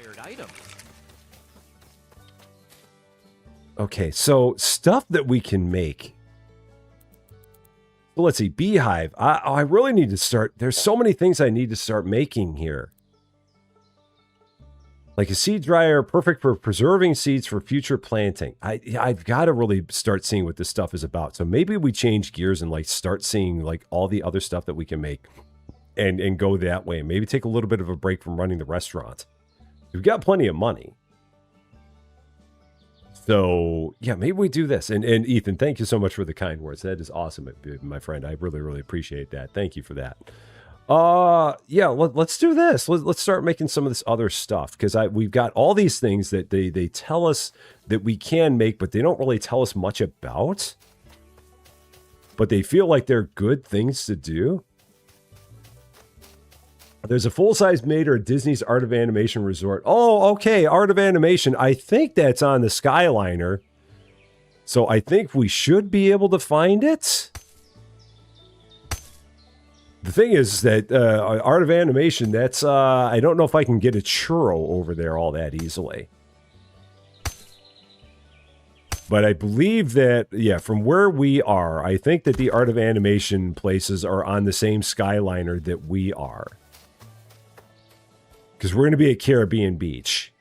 Okay, so stuff that we can make. Well, let's see, beehive. I really need to start. There's so many things I need to start making here. Like a seed dryer, perfect for preserving seeds for future planting. I've got to really start seeing what this stuff is about. So maybe we change gears and like start seeing like all the other stuff that we can make and go that way. Maybe take a little bit of a break from running the restaurant. We've got plenty of money. So yeah, maybe we do this. And Ethan, thank you so much for the kind words. That is awesome, my friend. I really, really appreciate that. Thank you for that. Yeah, let's do this. Let's start making some of this other stuff because we've got all these things that they tell us that we can make, but they don't really tell us much about. But they feel like they're good things to do. There's a full-size Mater at Disney's Art of Animation Resort. Oh, okay, Art of Animation. I think that's on the Skyliner. So I think we should be able to find it. The thing is that Art of Animation, that's, I don't know if I can get a churro over there all that easily. But I believe that, yeah, from where we are, I think that the Art of Animation places are on the same Skyliner that we are. Because we're going to be at Caribbean Beach.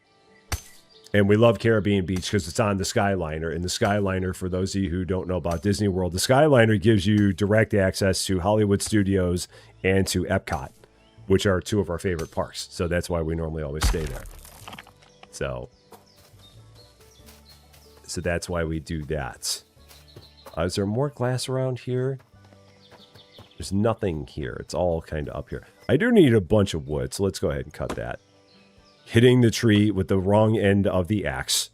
And we love Caribbean Beach because it's on the Skyliner. And the Skyliner, for those of you who don't know about Disney World, the Skyliner gives you direct access to Hollywood Studios and to Epcot, which are two of our favorite parks. So that's why we normally always stay there. So that's why we do that. Is there more glass around here? There's nothing here. It's all kind of up here. I do need a bunch of wood, so let's go ahead and cut that. Hitting the tree with the wrong end of the axe.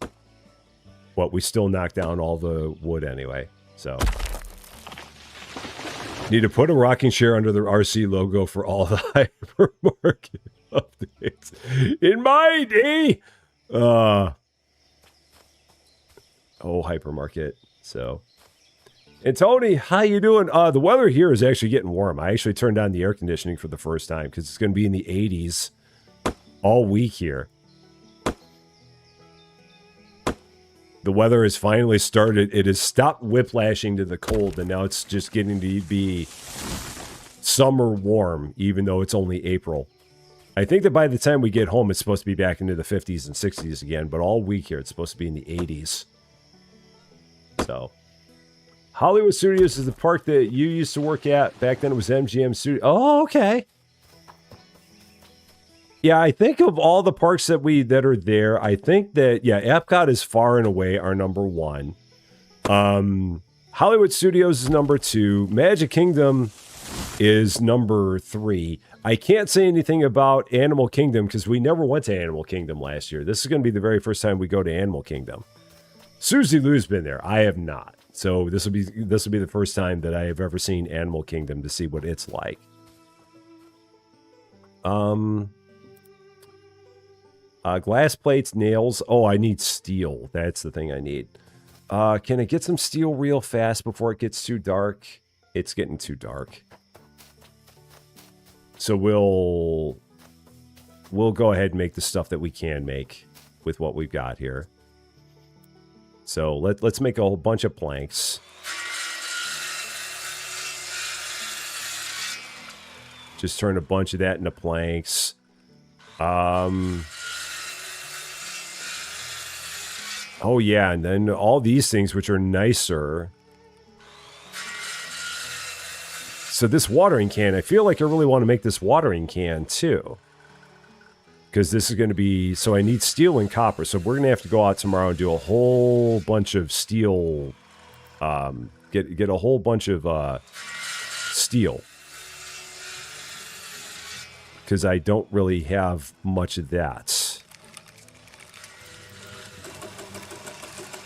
But we still knocked down all the wood anyway. So. Need to put a rocking chair under the RC logo for all the hypermarket updates. In my day! Oh, hypermarket. So. And Tony, how you doing? The weather here is actually getting warm. I actually turned on the air conditioning for the first time because it's going to be in the 80s. All week here. The weather has finally started. It has stopped whiplashing to the cold, and now it's just getting to be summer warm, even though it's only April. I think that by the time we get home, it's supposed to be back into the 50s and 60s again, but all week here, it's supposed to be in the 80s. So, Hollywood Studios is the park that you used to work at. Back then, it was MGM Studios. Oh, okay. Yeah, I think of all the parks that are there, I think that, yeah, Epcot is far and away our number one. Hollywood Studios is number 2. Magic Kingdom is number 3. I can't say anything about Animal Kingdom because we never went to Animal Kingdom last year. This is going to be the very first time we go to Animal Kingdom. Susie Lou's been there. I have not. So this will be the first time that I have ever seen Animal Kingdom to see what it's like. Glass plates, nails. Oh, I need steel. That's the thing I need. Can I get some steel real fast before it gets too dark? It's getting too dark. So we'll go ahead and make the stuff that we can make with what we've got here. So let's make a whole bunch of planks. Just turn a bunch of that into planks. Oh, yeah, and then all these things, which are nicer. So this watering can, I feel like I really want to make this watering can too. Because this is going to be, so I need steel and copper. So we're going to have to go out tomorrow and do a whole bunch of steel, get a whole bunch of steel. Because I don't really have much of that.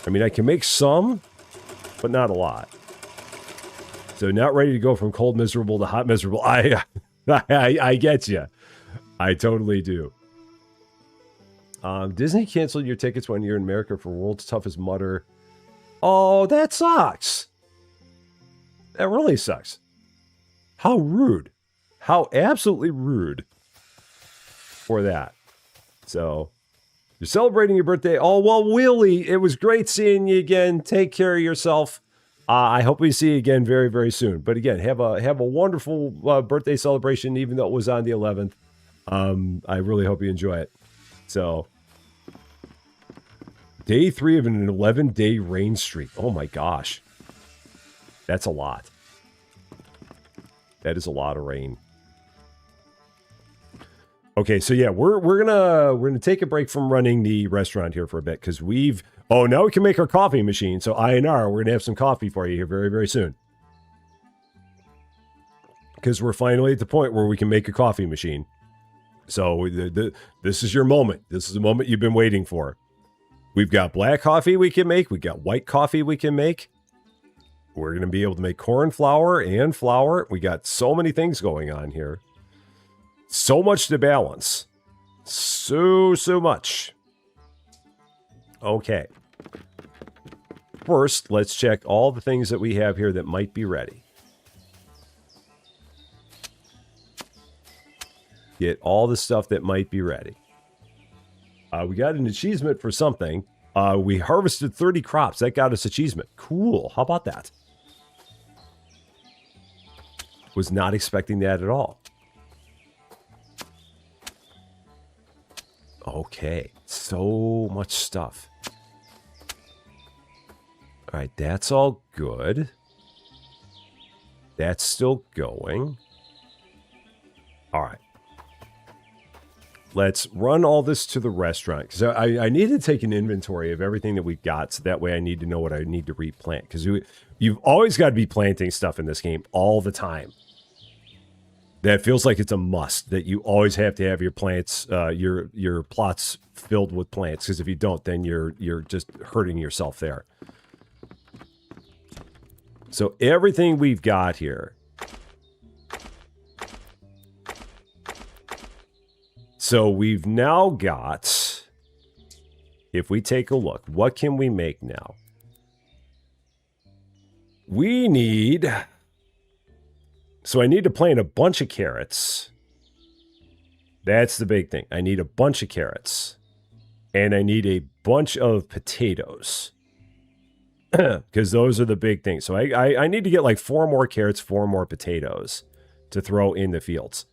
I mean, I can make some, but not a lot. So not ready to go from cold miserable to hot miserable. I get you. I totally do. Disney canceled your tickets when you're in America for World's Toughest Mudder. Oh, that sucks. That really sucks. How rude. How absolutely rude for that. So, you're celebrating your birthday. Oh, well, Willie, it was great seeing you again. Take care of yourself. I hope we see you again very, very soon. But again, have a wonderful birthday celebration, even though it was on the 11th. I really hope you enjoy it. So, day 3 of an 11-day rain streak. Oh my gosh. That's a lot. That is a lot of rain. Okay, so yeah, we're gonna take a break from running the restaurant here for a bit because now we can make our coffee machine. So INR, we're gonna have some coffee for you here very, very soon. Because we're finally at the point where we can make a coffee machine. So this is your moment. This is the moment you've been waiting for. We've got black coffee we can make. We've got white coffee we can make. We're going to be able to make corn flour and flour. We got so many things going on here. So much to balance. So much. Okay. First, let's check all the things that we have here that might be ready. Get all the stuff that might be ready. We got an achievement for something. We harvested 30 crops. That got us achievement. Cool. How about that? Was not expecting that at all. Okay. So much stuff. All right. That's all good. That's still going. All right. Let's run all this to the restaurant. Because I need to take an inventory of everything that we've got. So that way I need to know what I need to replant. Because you've always got to be planting stuff in this game all the time. That feels like it's a must. That you always have to have your plants, your plots filled with plants. Because if you don't, then you're just hurting yourself there. So everything we've got here. So we've now got, if we take a look, what can we make now? We need, so I need to plant a bunch of carrots. That's the big thing. I need a bunch of carrots. And I need a bunch of potatoes. Because those are the big things. So I need to get like 4 more carrots, 4 more potatoes to throw in the fields.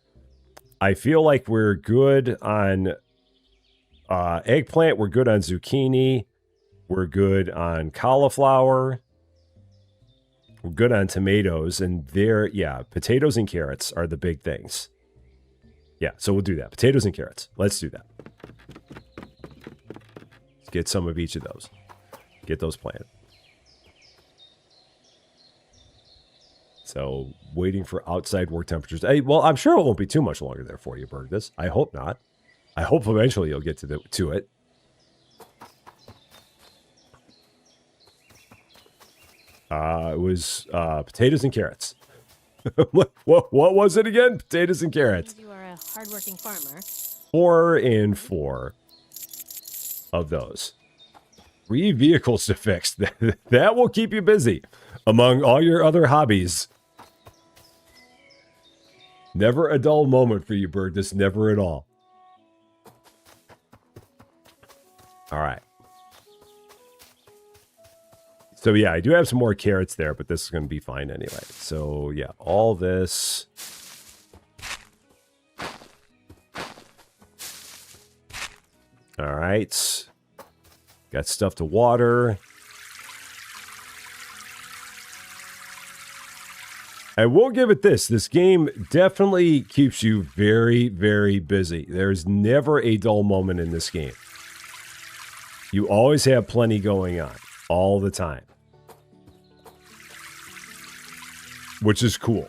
I feel like we're good on eggplant. We're good on zucchini. We're good on cauliflower. We're good on tomatoes. And potatoes and carrots are the big things. Yeah, so we'll do that. Potatoes and carrots. Let's do that. Let's get some of each of those. Get those planted. So, waiting for outside work temperatures. Well, I'm sure it won't be too much longer there for you, Bergdus. I hope not. I hope eventually you'll get to it. It was potatoes and carrots. what was it again? Potatoes and carrots. You are a hardworking farmer. 4 and 4 of those. 3 vehicles to fix. That will keep you busy among all your other hobbies. Never a dull moment for you, Bergdus. Never at all. All right. So, yeah, I do have some more carrots there, but this is going to be fine anyway. So, yeah, all this. All right. Got stuff to water. I will give it this. This game definitely keeps you very, very busy. There's never a dull moment in this game. You always have plenty going on. All the time. Which is cool.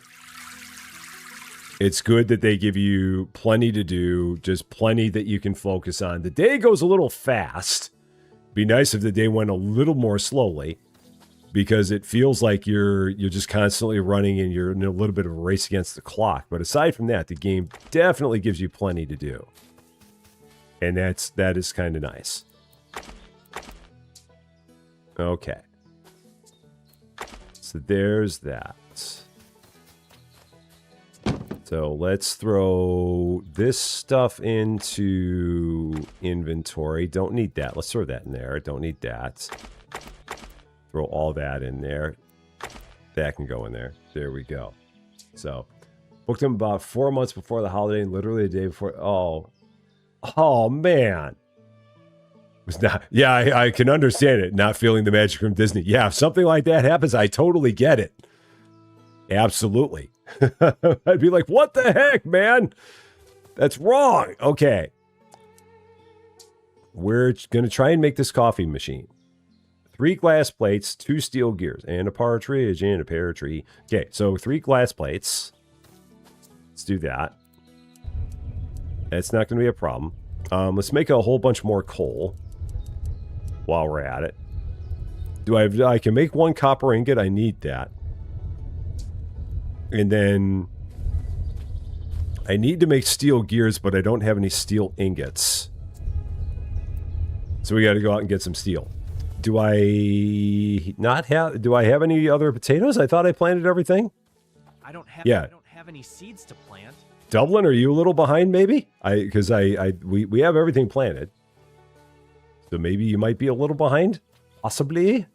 It's good that they give you plenty to do. Just plenty that you can focus on. The day goes a little fast. Be nice if the day went a little more slowly. Because it feels like you're just constantly running and you're in a little bit of a race against the clock. But aside from that, the game definitely gives you plenty to do. And that is kind of nice. Okay. So there's that. So let's throw this stuff into inventory. Don't need that. Let's throw that in there. Don't need that. Throw all that in there. That can go in there. There we go. So, booked them about 4 months before the holiday and literally the day before. Oh man. Was not. Yeah, I can understand it. Not feeling the magic from Disney. Yeah, if something like that happens, I totally get it. Absolutely. I'd be like, what the heck, man? That's wrong. Okay. We're going to try and make this coffee machine. 3 glass plates, 2 steel gears, and a partridge and a pear tree. Okay, so 3 glass plates. Let's do that. That's not going to be a problem. Let's make a whole bunch more coal while we're at it. I can make 1 copper ingot. I need that. And then I need to make steel gears, but I don't have any steel ingots. So we got to go out and get some steel. Do I have any other potatoes? I thought I planted everything. I don't have any seeds to plant. Dublin, are you a little behind maybe? Because we have everything planted. So maybe you might be a little behind? Possibly.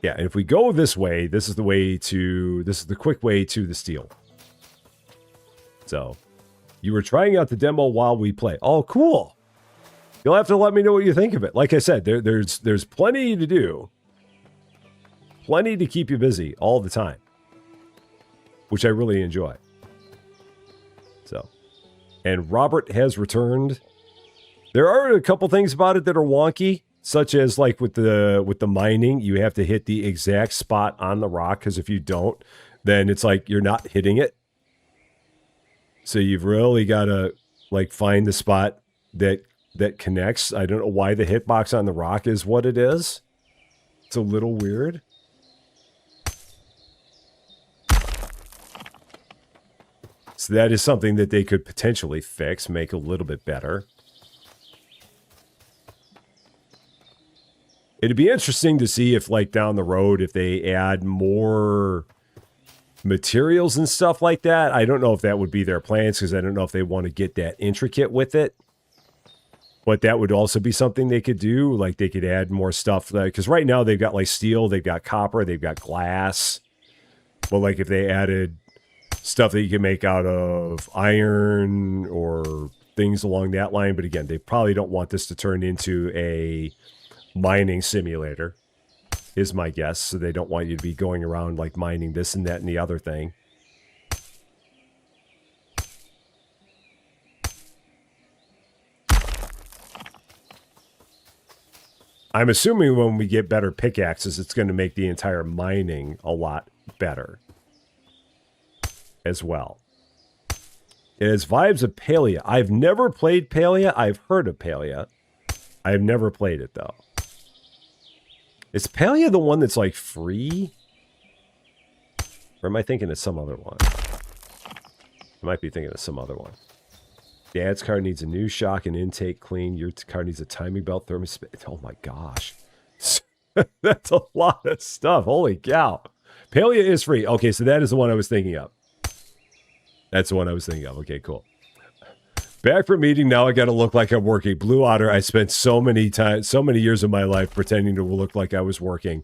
Yeah, and if we go this way, this is the quick way to the steel. So you were trying out the demo while we play. Oh, cool. You'll have to let me know what you think of it. Like I said, there's plenty to do. Plenty to keep you busy all the time. Which I really enjoy. So. And Robert has returned. There are a couple things about it that are wonky. Such as like with the mining, you have to hit the exact spot on the rock. Because if you don't, then it's like you're not hitting it. So you've really got to like find the spot that connects. I don't know why the hitbox on the rock is what it is. It's a little weird. So that is something that they could potentially fix, make a little bit better. It'd be interesting to see if like down the road, if they add more materials and stuff like that. I don't know if that would be their plans because I don't know if they want to get that intricate with it. But that would also be something they could do. Like they could add more stuff. Because right now they've got like steel, they've got copper, they've got glass. But like if they added stuff that you can make out of iron or things along that line. But again, they probably don't want this to turn into a mining simulator. Is my guess. So they don't want you to be going around like mining this and that and the other thing. I'm assuming when we get better pickaxes, it's going to make the entire mining a lot better as well. It has vibes of Palia. I've never played Palia. I've heard of Palia. I've never played it though. Is Palia the one that's like free? Or am I thinking of some other one? I might be thinking of some other one. Dad's car needs a new shock and intake clean. Your car needs a timing belt, thermostat. Oh my gosh. That's a lot of stuff. Holy cow. Palia is free. Okay, so that is the one I was thinking of. That's the one I was thinking of. Okay, cool. Back from meeting, now I got to look like I'm working. Blue Otter, I spent so many years of my life pretending to look like I was working.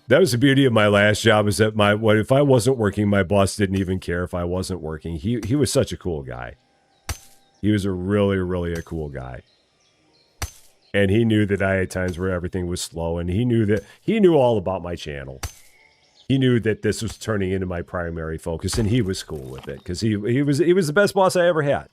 That was the beauty of my last job, is that if I wasn't working, my boss didn't even care if I wasn't working. He was such a cool guy. He was a really, really a cool guy. And he knew that I had times where everything was slow, and he knew all about my channel. He knew that this was turning into my primary focus, and he was cool with it because he was the best boss I ever had.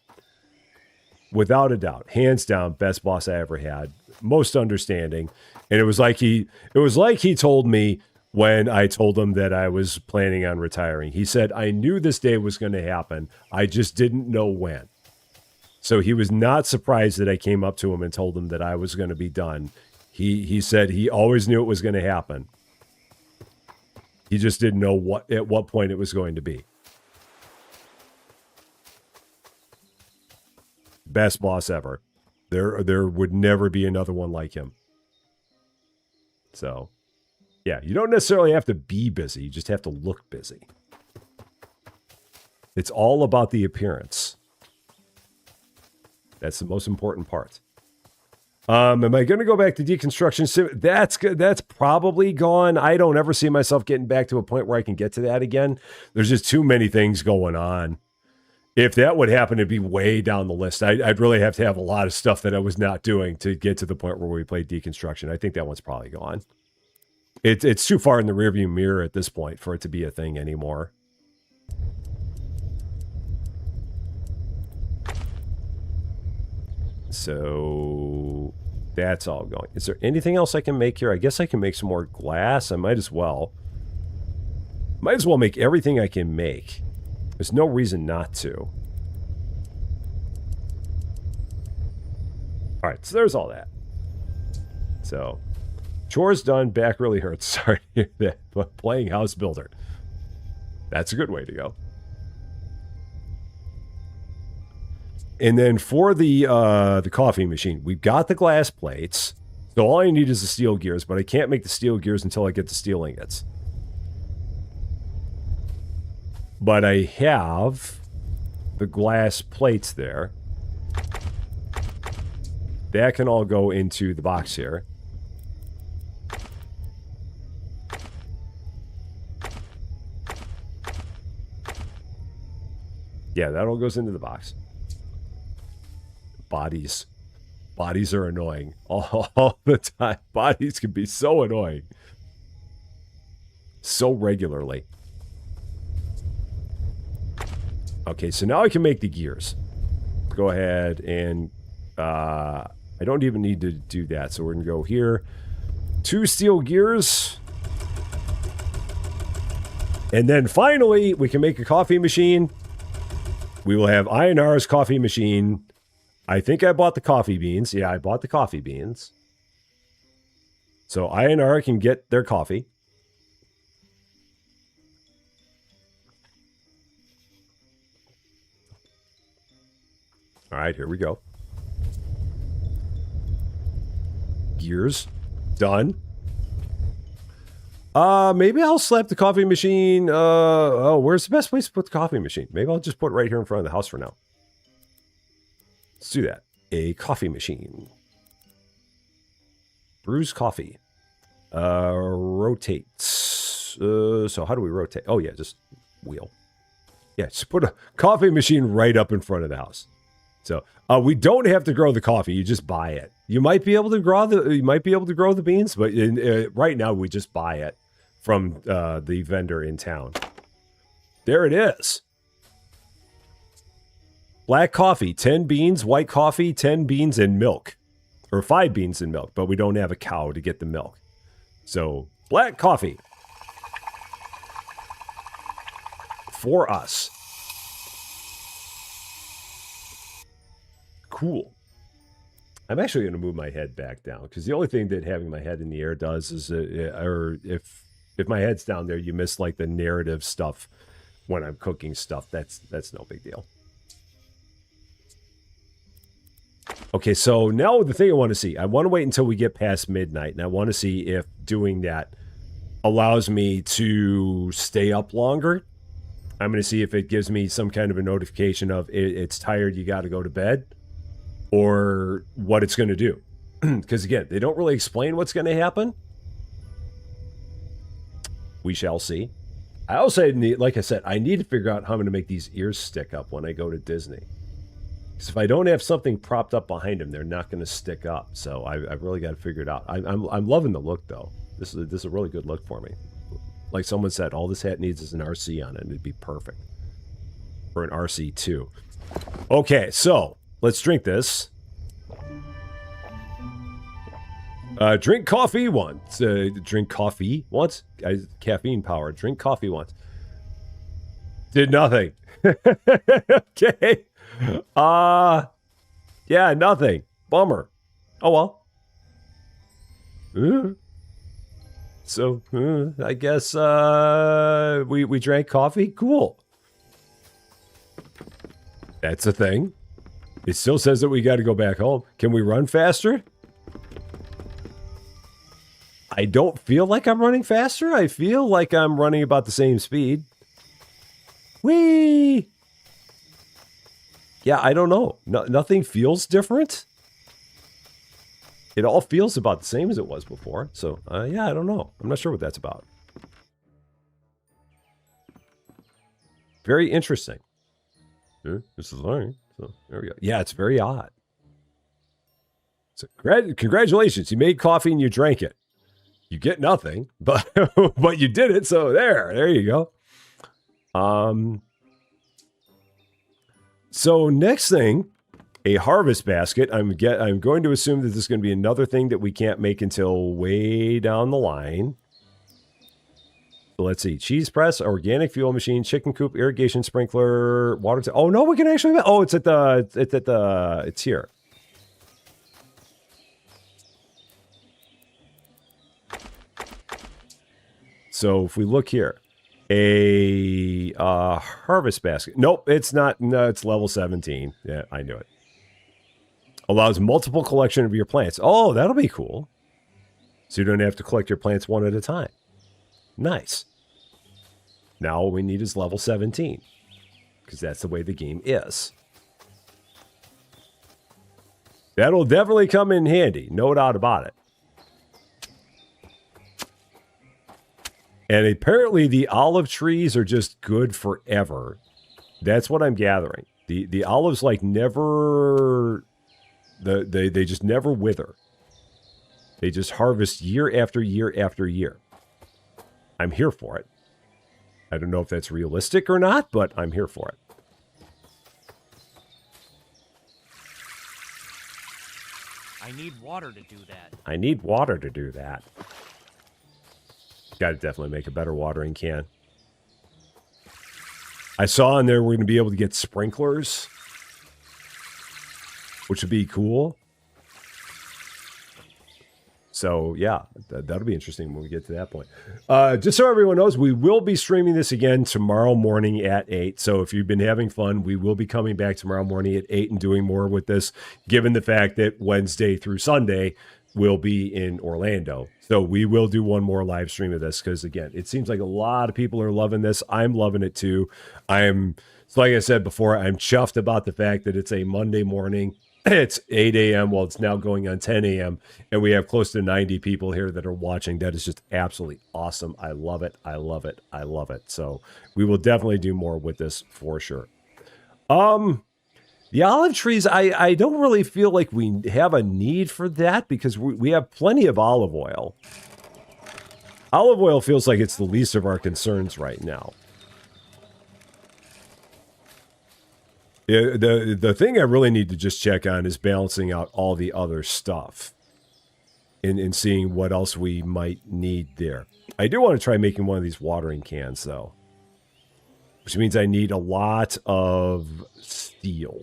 Without a doubt, hands down, best boss I ever had. Most understanding, and it was like he told me when I told him that I was planning on retiring. He said, "I knew this day was going to happen. I just didn't know when." So he was not surprised that I came up to him and told him that I was going to be done. He said he always knew it was going to happen. He just didn't know at what point it was going to be. Best boss ever. There would never be another one like him. So, yeah, you don't necessarily have to be busy. You just have to look busy. It's all about the appearance. That's the most important part. Am I going to go back to deconstruction? That's probably gone. I don't ever see myself getting back to a point where I can get to that again. There's just too many things going on. If that would happen, it'd be way down the list. I'd really have to have a lot of stuff that I was not doing to get to the point where we played deconstruction. I think that one's probably gone. It's too far in the rearview mirror at this point for it to be a thing anymore. So that's all going. Is there anything else I can make here? I guess I can make some more glass. I might as well. Might as well make everything I can make. There's no reason not to. All right, so there's all that. So, chores done, back really hurts. Sorry to hear that, but playing house builder. That's a good way to go. And then for the coffee machine, we've got the glass plates. So all I need is the steel gears, but I can't make the steel gears until I get the steel ingots. But I have the glass plates there. That can all go into the box here. Yeah, that all goes into the box. Bodies. Bodies are annoying. All the time. Bodies can be so annoying. So regularly. Okay, so now I can make the gears. Go ahead and... I don't even need to do that. So we're going to go here. 2 steel gears. And then finally, we can make a coffee machine. We will have INR's coffee machine. I think I bought the coffee beans. Yeah, I bought the coffee beans. So INR can get their coffee. All right, here we go. Gears. Done. Maybe I'll slap the coffee machine. Where's the best place to put the coffee machine? Maybe I'll just put it right here in front of the house for now. Let's do that. A coffee machine. Brews coffee. Rotates. So how do we rotate? Oh, yeah, just wheel. Yeah, just put a coffee machine right up in front of the house. So we don't have to grow the coffee. You just buy it. You might be able to grow the beans, but right now we just buy it from the vendor in town. There it is. Black coffee, 10 beans. White coffee, 10 beans and milk. Or 5 beans and milk, but we don't have a cow to get the milk. So, black coffee. For us. Cool. I'm actually going to move my head back down, because the only thing that having my head in the air does is, or if my head's down there, you miss like the narrative stuff when I'm cooking stuff. That's no big deal. Okay, so now the thing I want to wait until we get past midnight, and I want to see if doing that allows me to stay up longer. I'm going to see if it gives me some kind of a notification of it's tired, you got to go to bed, or what it's going to do. Because again, they don't really explain what's going to happen. We shall see. I also need, like I said, I need to figure out how I'm going to make these ears stick up when I go to Disney. Because if I don't have something propped up behind them, they're not going to stick up. So I've really got to figure it out. I'm loving the look, though. This is a really good look for me. Like someone said, all this hat needs is an RC on it, and it'd be perfect. Or an RC2. Okay, so let's drink this. Drink coffee once. Drink coffee once? Caffeine power. Drink coffee once. Did nothing. Okay. Yeah, nothing. Bummer. Oh well. So, I guess, we drank coffee? Cool. That's a thing. It still says that we got to go back home. Can we run faster? I don't feel like I'm running faster. I feel like I'm running about the same speed. Whee! Yeah, I don't know. Nothing feels different. It all feels about the same as it was before. So, yeah, I don't know. I'm not sure what that's about. Very interesting. This is learning. So, there we go. Yeah, it's very odd. So, congratulations. You made coffee and you drank it. You get nothing, but but you did it. So, there you go. So, next thing. A harvest basket. I'm going to assume that this is going to be another thing that we can't make until way down the line. So let's see. Cheese press, organic fuel machine, chicken coop, irrigation sprinkler, water. Oh no, we can actually. Oh, it's here. So if we look here, a harvest basket. Nope, it's not. No, it's level 17. Yeah, I knew it. Allows multiple collection of your plants. Oh, that'll be cool. So you don't have to collect your plants one at a time. Nice. Now all we need is level 17. Because that's the way the game is. That'll definitely come in handy. No doubt about it. And apparently the olive trees are just good forever. That's what I'm gathering. The olives like never... They just never wither. They just harvest year after year after year. I'm here for it. I don't know if that's realistic or not, but I'm here for it. I need water to do that. I need water to do that. Got to definitely make a better watering can. I saw in there we're going to be able to get sprinklers, which would be cool. So, yeah, that'll be interesting when we get to that point. Just so everyone knows, we will be streaming this again tomorrow morning at 8. So if you've been having fun, we will be coming back tomorrow morning at 8 and doing more with this, given the fact that Wednesday through Sunday will be in Orlando. So we will do one more live stream of this because, again, it seems like a lot of people are loving this. I'm loving it, too. So like I said before, I'm chuffed about the fact that it's a Monday morning. It's 8 a.m. Well, it's now going on 10 a.m. And we have close to 90 people here that are watching. That is just absolutely awesome. I love it. I love it. I love it. So we will definitely do more with this for sure. The olive trees, I don't really feel like we have a need for that because we have plenty of olive oil. Olive oil feels like it's the least of our concerns right now. The thing I really need to just check on is balancing out all the other stuff and seeing what else we might need there. I do want to try making one of these watering cans, though, which means I need a lot of steel.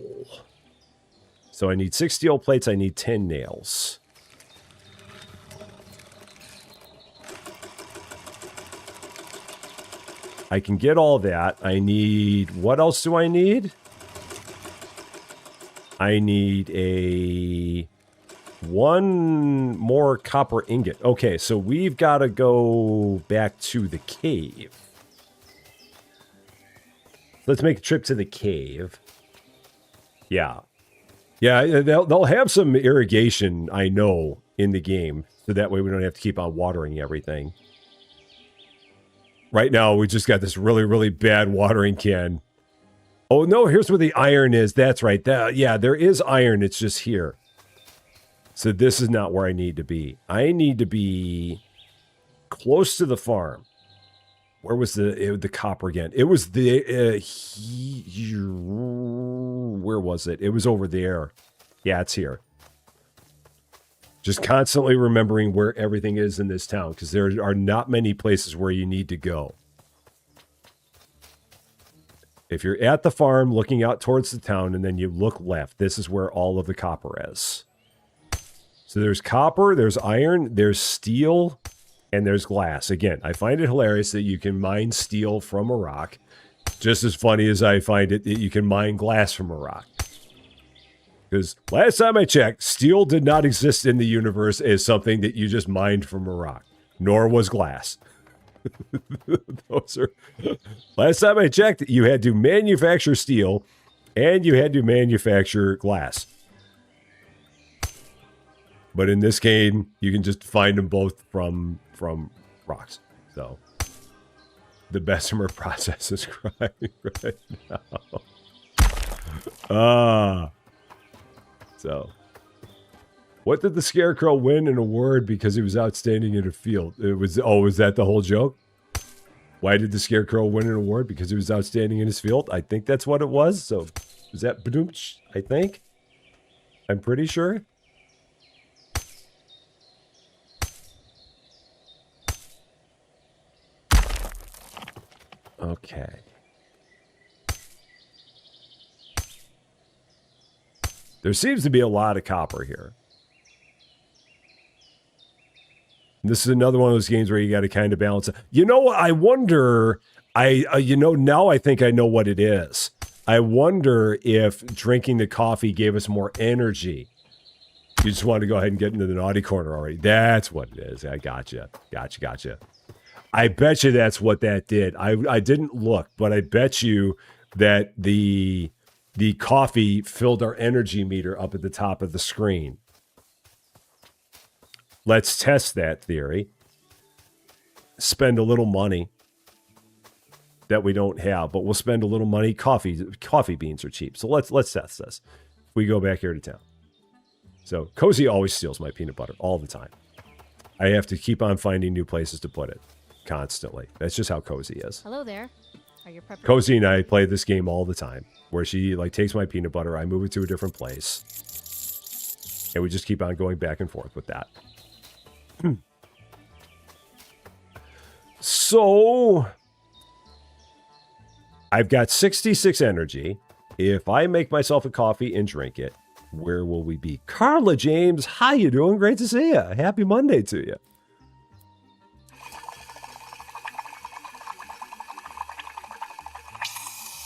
So I need 6 steel plates. I need 10 nails. I can get all that. I need... What else do I need? I need one more copper ingot. Okay, so we've got to go back to the cave. Let's make a trip to the cave. Yeah. Yeah, they'll have some irrigation, I know, in the game. So that way we don't have to keep on watering everything. Right now, we just got this really, really bad watering can Oh, no, here's where the iron is. That's right. Yeah, there is iron. It's just here. So this is not where I need to be. I need to be close to the farm. Where was the copper again? It was the... where was it? It was over there. Yeah, it's here. Just constantly remembering where everything is in this town, because there are not many places where you need to go. If you're at the farm looking out towards the town and then you look left, this is where all of the copper is. So there's copper, there's iron, there's steel, and there's glass. Again, I find it hilarious that you can mine steel from a rock. Just as funny as I find it that you can mine glass from a rock. Because last time I checked, steel did not exist in the universe as something that you just mined from a rock. Nor was glass. Those are... Last time I checked, you had to manufacture steel and you had to manufacture glass. But in this game, you can just find them both from rocks. So the Bessemer process is crying right now. So what did the Scarecrow win an award because he was outstanding in a field? It was, oh, was that the whole joke? Why did the Scarecrow win an award? Because he was outstanding in his field? I think that's what it was. So is that Badoomch? I think. I'm pretty sure. Okay. There seems to be a lot of copper here. This is another one of those games where you got to kind of balance it. You know what? I wonder, now I think I know what it is. I wonder if drinking the coffee gave us more energy. You just want to go ahead and get into the naughty corner already. That's what it is. I gotcha. Gotcha. I bet you that's what that did. I didn't look, but I bet you that the coffee filled our energy meter up at the top of the screen. Let's test that theory. Spend a little money that we don't have, but we'll spend a little money. Coffee beans are cheap. So let's test this. We go back here to town. So Cozy always steals my peanut butter all the time. I have to keep on finding new places to put it constantly. That's just how Cozy is. Hello there. Are your preppers... Cozy and I play this game all the time, where she takes my peanut butter, I move it to a different place, and we just keep on going back and forth with that. So I've got 66 energy. If I make myself a coffee and drink it, where will we be? Carla James, how you doing? Great to see you. Happy Monday to you.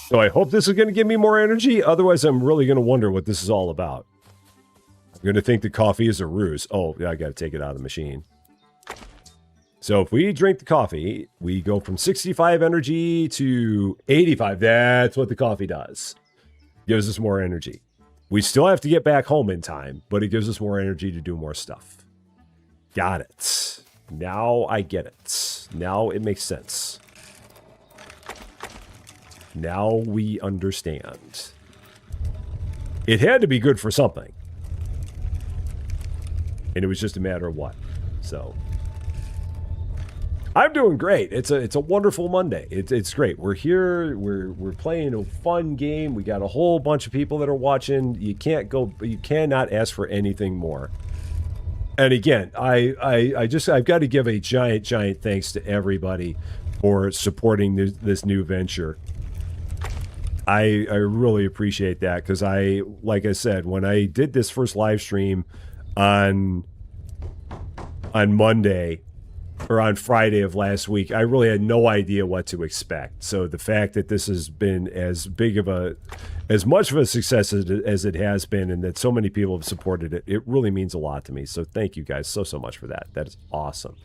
So I hope this is going to give me more energy. Otherwise, I'm really going to wonder what this is all about. I'm going to think the coffee is a ruse. Oh, yeah, I got to take it out of the machine. So if we drink the coffee, we go from 65 energy to 85. That's what the coffee does. Gives us more energy. We still have to get back home in time, but it gives us more energy to do more stuff. Got it. Now I get it. Now it makes sense. Now we understand. It had to be good for something. And it was just a matter of what. So I'm doing great. It's a wonderful Monday. It's great. We're here. We're playing a fun game. We got a whole bunch of people that are watching. You cannot ask for anything more. And again, I've got to give a giant thanks to everybody for supporting this new venture. I really appreciate that, because like I said, when I did this first live stream on Monday or on Friday of last week, I really had no idea what to expect. So the fact that this has been as much of a success as it has been, and that so many people have supported it, it really means a lot to me. So thank you guys so much for that. That is awesome.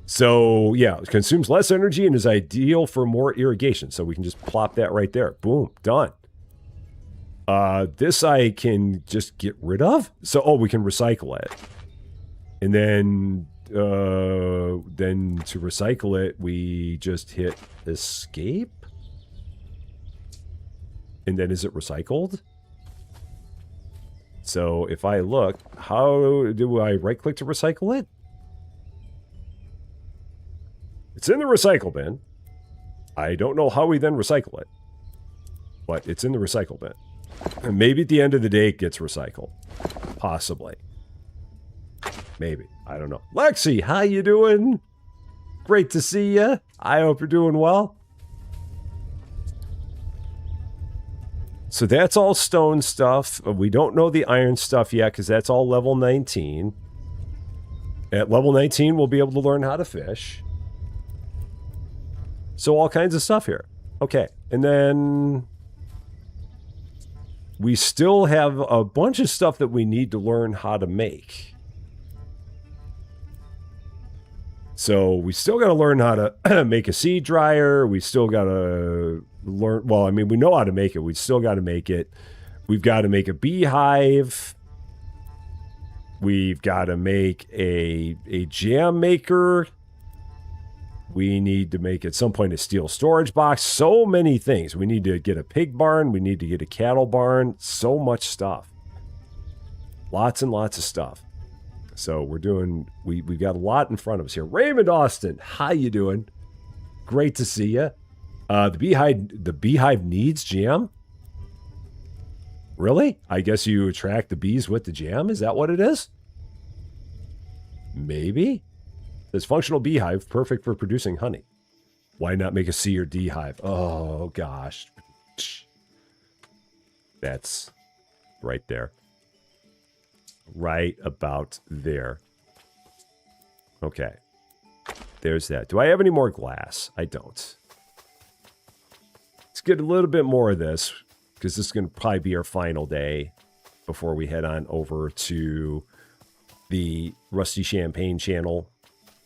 So yeah, it consumes less energy and is ideal for more irrigation. So we can just plop that right there. Boom, done. This I can just get rid of. So, we can recycle it. And then to recycle it, we just hit escape. And then is it recycled? So if I look, how do I right-click to recycle it? It's in the recycle bin. I don't know how we then recycle it. But it's in the recycle bin. And maybe at the end of the day it gets recycled. Possibly. Maybe. I don't know. Lexi, how you doing? Great to see you. I hope you're doing well. So that's all stone stuff. We don't know the iron stuff yet because that's all level 19. At level 19, we'll be able to learn how to fish. So all kinds of stuff here. Okay. And then we still have a bunch of stuff that we need to learn how to make. So we still got to learn how to make a seed dryer. We still got to learn. Well, I mean, we know how to make it. We still got to make it. We've got to make a beehive. We've got to make a jam maker. We need to make at some point a steel storage box. So many things. We need to get a pig barn. We need to get a cattle barn. So much stuff. Lots and lots of stuff. So we're doing, we've got a lot in front of us here. Raymond Austin, how you doing? Great to see you. The beehive needs jam? Really? I guess you attract the bees with the jam? Is that what it is? Maybe. This functional beehive, perfect for producing honey. Why not make a C or D hive? Oh, gosh. That's right there. Right about there. Okay. There's that. Do I have any more glass? I don't. Let's get a little bit more of this, because this is going to probably be our final day before we head on over to the Rusty Champaign channel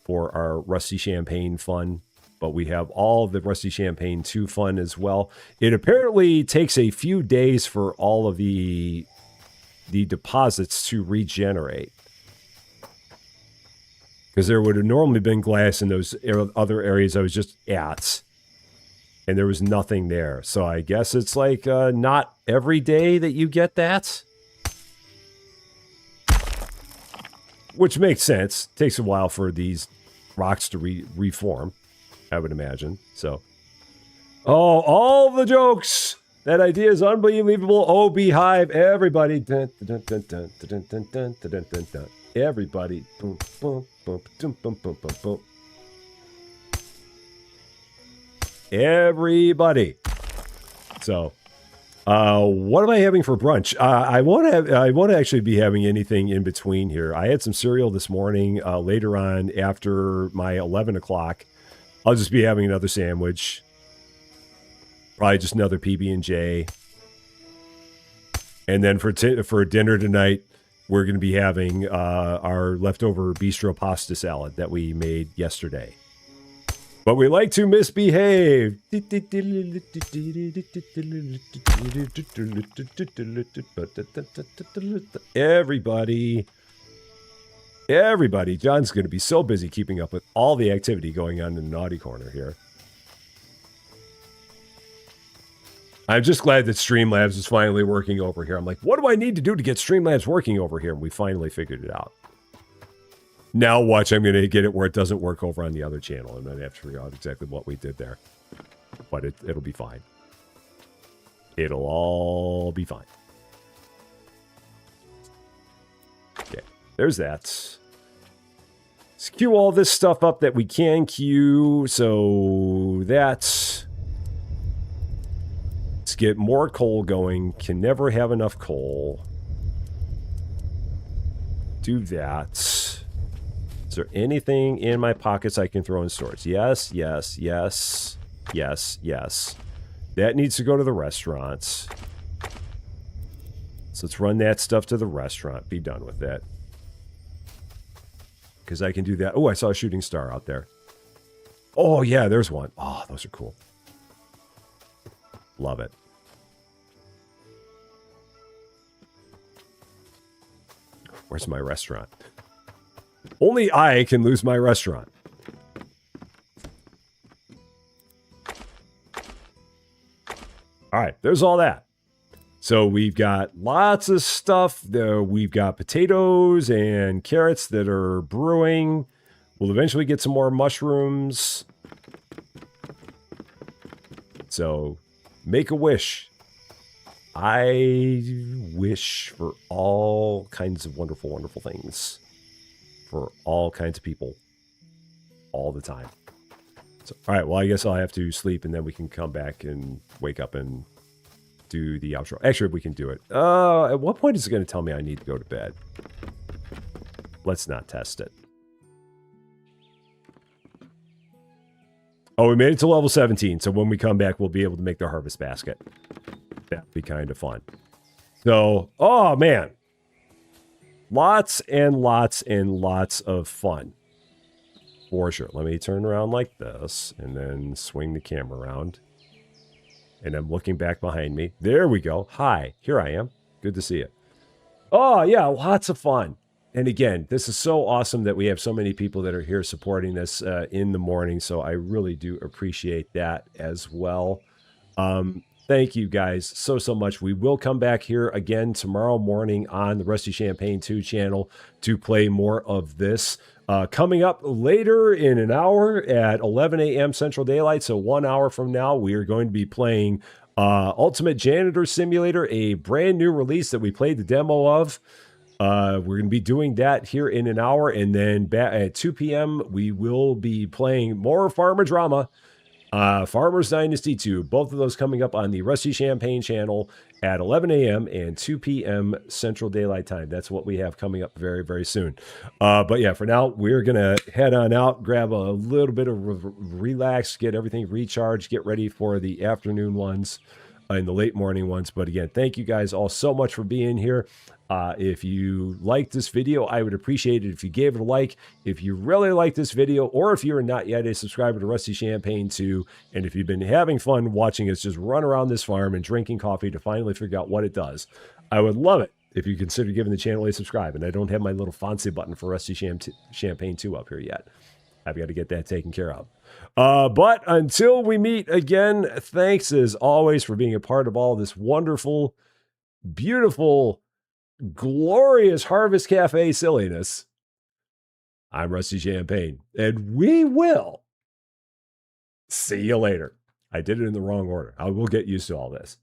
for our Rusty Champaign fun. But we have all of the Rusty Champaign 2 fun as well. It apparently takes a few days for all of the deposits to regenerate. Because there would have normally been glass in those other areas I was just at. And there was nothing there. So I guess it's like not every day that you get that. Which makes sense. Takes a while for these rocks to reform, I would imagine. So, oh, all the jokes! That idea is unbelievable. Oh, beehive, everybody. Dun, dun, dun, dun, dun, dun, dun, dun, dun, dun. Everybody. Boom, boom, boom, boom, boom, boom, boom, boom. Everybody. So, what am I having for brunch? I won't actually be having anything in between here. I had some cereal this morning. Later on, after my 11 o'clock, I'll just be having another sandwich. Probably just another PB&J. And then for dinner tonight, we're going to be having our leftover bistro pasta salad that we made yesterday. But we like to misbehave. Everybody. John's going to be so busy keeping up with all the activity going on in the naughty corner here. I'm just glad that Streamlabs is finally working over here. I'm like, what do I need to do to get Streamlabs working over here? And we finally figured it out. Now watch, I'm going to get it where it doesn't work over on the other channel. I'm going to have to figure out exactly what we did there. But it'll be fine. It'll all be fine. Okay, there's that. Let's queue all this stuff up that we can queue. So that's... Let's get more coal going. Can never have enough coal. Do that. Is there anything in my pockets I can throw in storage? Yes, yes, yes, yes, yes. That needs to go to the restaurants. So let's run that stuff to the restaurant. Be done with that. Because I can do that. Oh, I saw a shooting star out there. Oh, yeah, there's one. Oh, those are cool. Love it. Where's my restaurant? Only I can lose my restaurant. All right, there's all that. So we've got lots of stuff. We've got potatoes and carrots that are brewing. We'll eventually get some more mushrooms. So make a wish. I wish for all kinds of wonderful, wonderful things for all kinds of people all the time. So, all right, well, I guess I'll have to sleep and then we can come back and wake up and do the outro. Actually, we can do it. At what point is it going to tell me I need to go to bed? Let's not test it. Oh, we made it to level 17. So when we come back, we'll be able to make the harvest basket. That'd be kind of fun. So, oh man. Lots and lots and lots of fun. For sure. Let me turn around like this and then swing the camera around. And I'm looking back behind me. There we go. Hi, here I am. Good to see you. Oh, yeah, lots of fun. And again, this is so awesome that we have so many people that are here supporting this in the morning. So I really do appreciate that as well. Thank you guys so much. We will come back here again tomorrow morning on the Rusty Champagne 2 channel to play more of this. Coming up later in an hour at 11 a.m. Central Daylight, so 1 hour from now, we are going to be playing Ultimate Janitor Simulator, a brand new release that we played the demo of. We're going to be doing that here in an hour, and then at 2 p.m. we will be playing more Farmer Drama. Farmers Dynasty 2, both of those coming up on the Rusty Champagne channel at 11 a.m. and 2 p.m. Central Daylight Time. That's what we have coming up very, very soon. But yeah, for now, we're going to head on out, grab a little bit of relax, get everything recharged, get ready for the afternoon ones and the late morning ones. But again, thank you guys all so much for being here. If you liked this video, I would appreciate it if you gave it a like. If you really like this video, or if you're not yet a subscriber to Rusty Champagne 2, and if you've been having fun watching us just run around this farm and drinking coffee to finally figure out what it does, I would love it if you consider giving the channel a subscribe. And I don't have my little fancy button for Rusty Champagne 2 up here yet. I've got to get that taken care of. But until we meet again, thanks as always for being a part of all this wonderful, beautiful, glorious Harvest Cafe silliness. I'm Rusty Champagne, and we will see you later. I did it in the wrong order. I will get used to all this.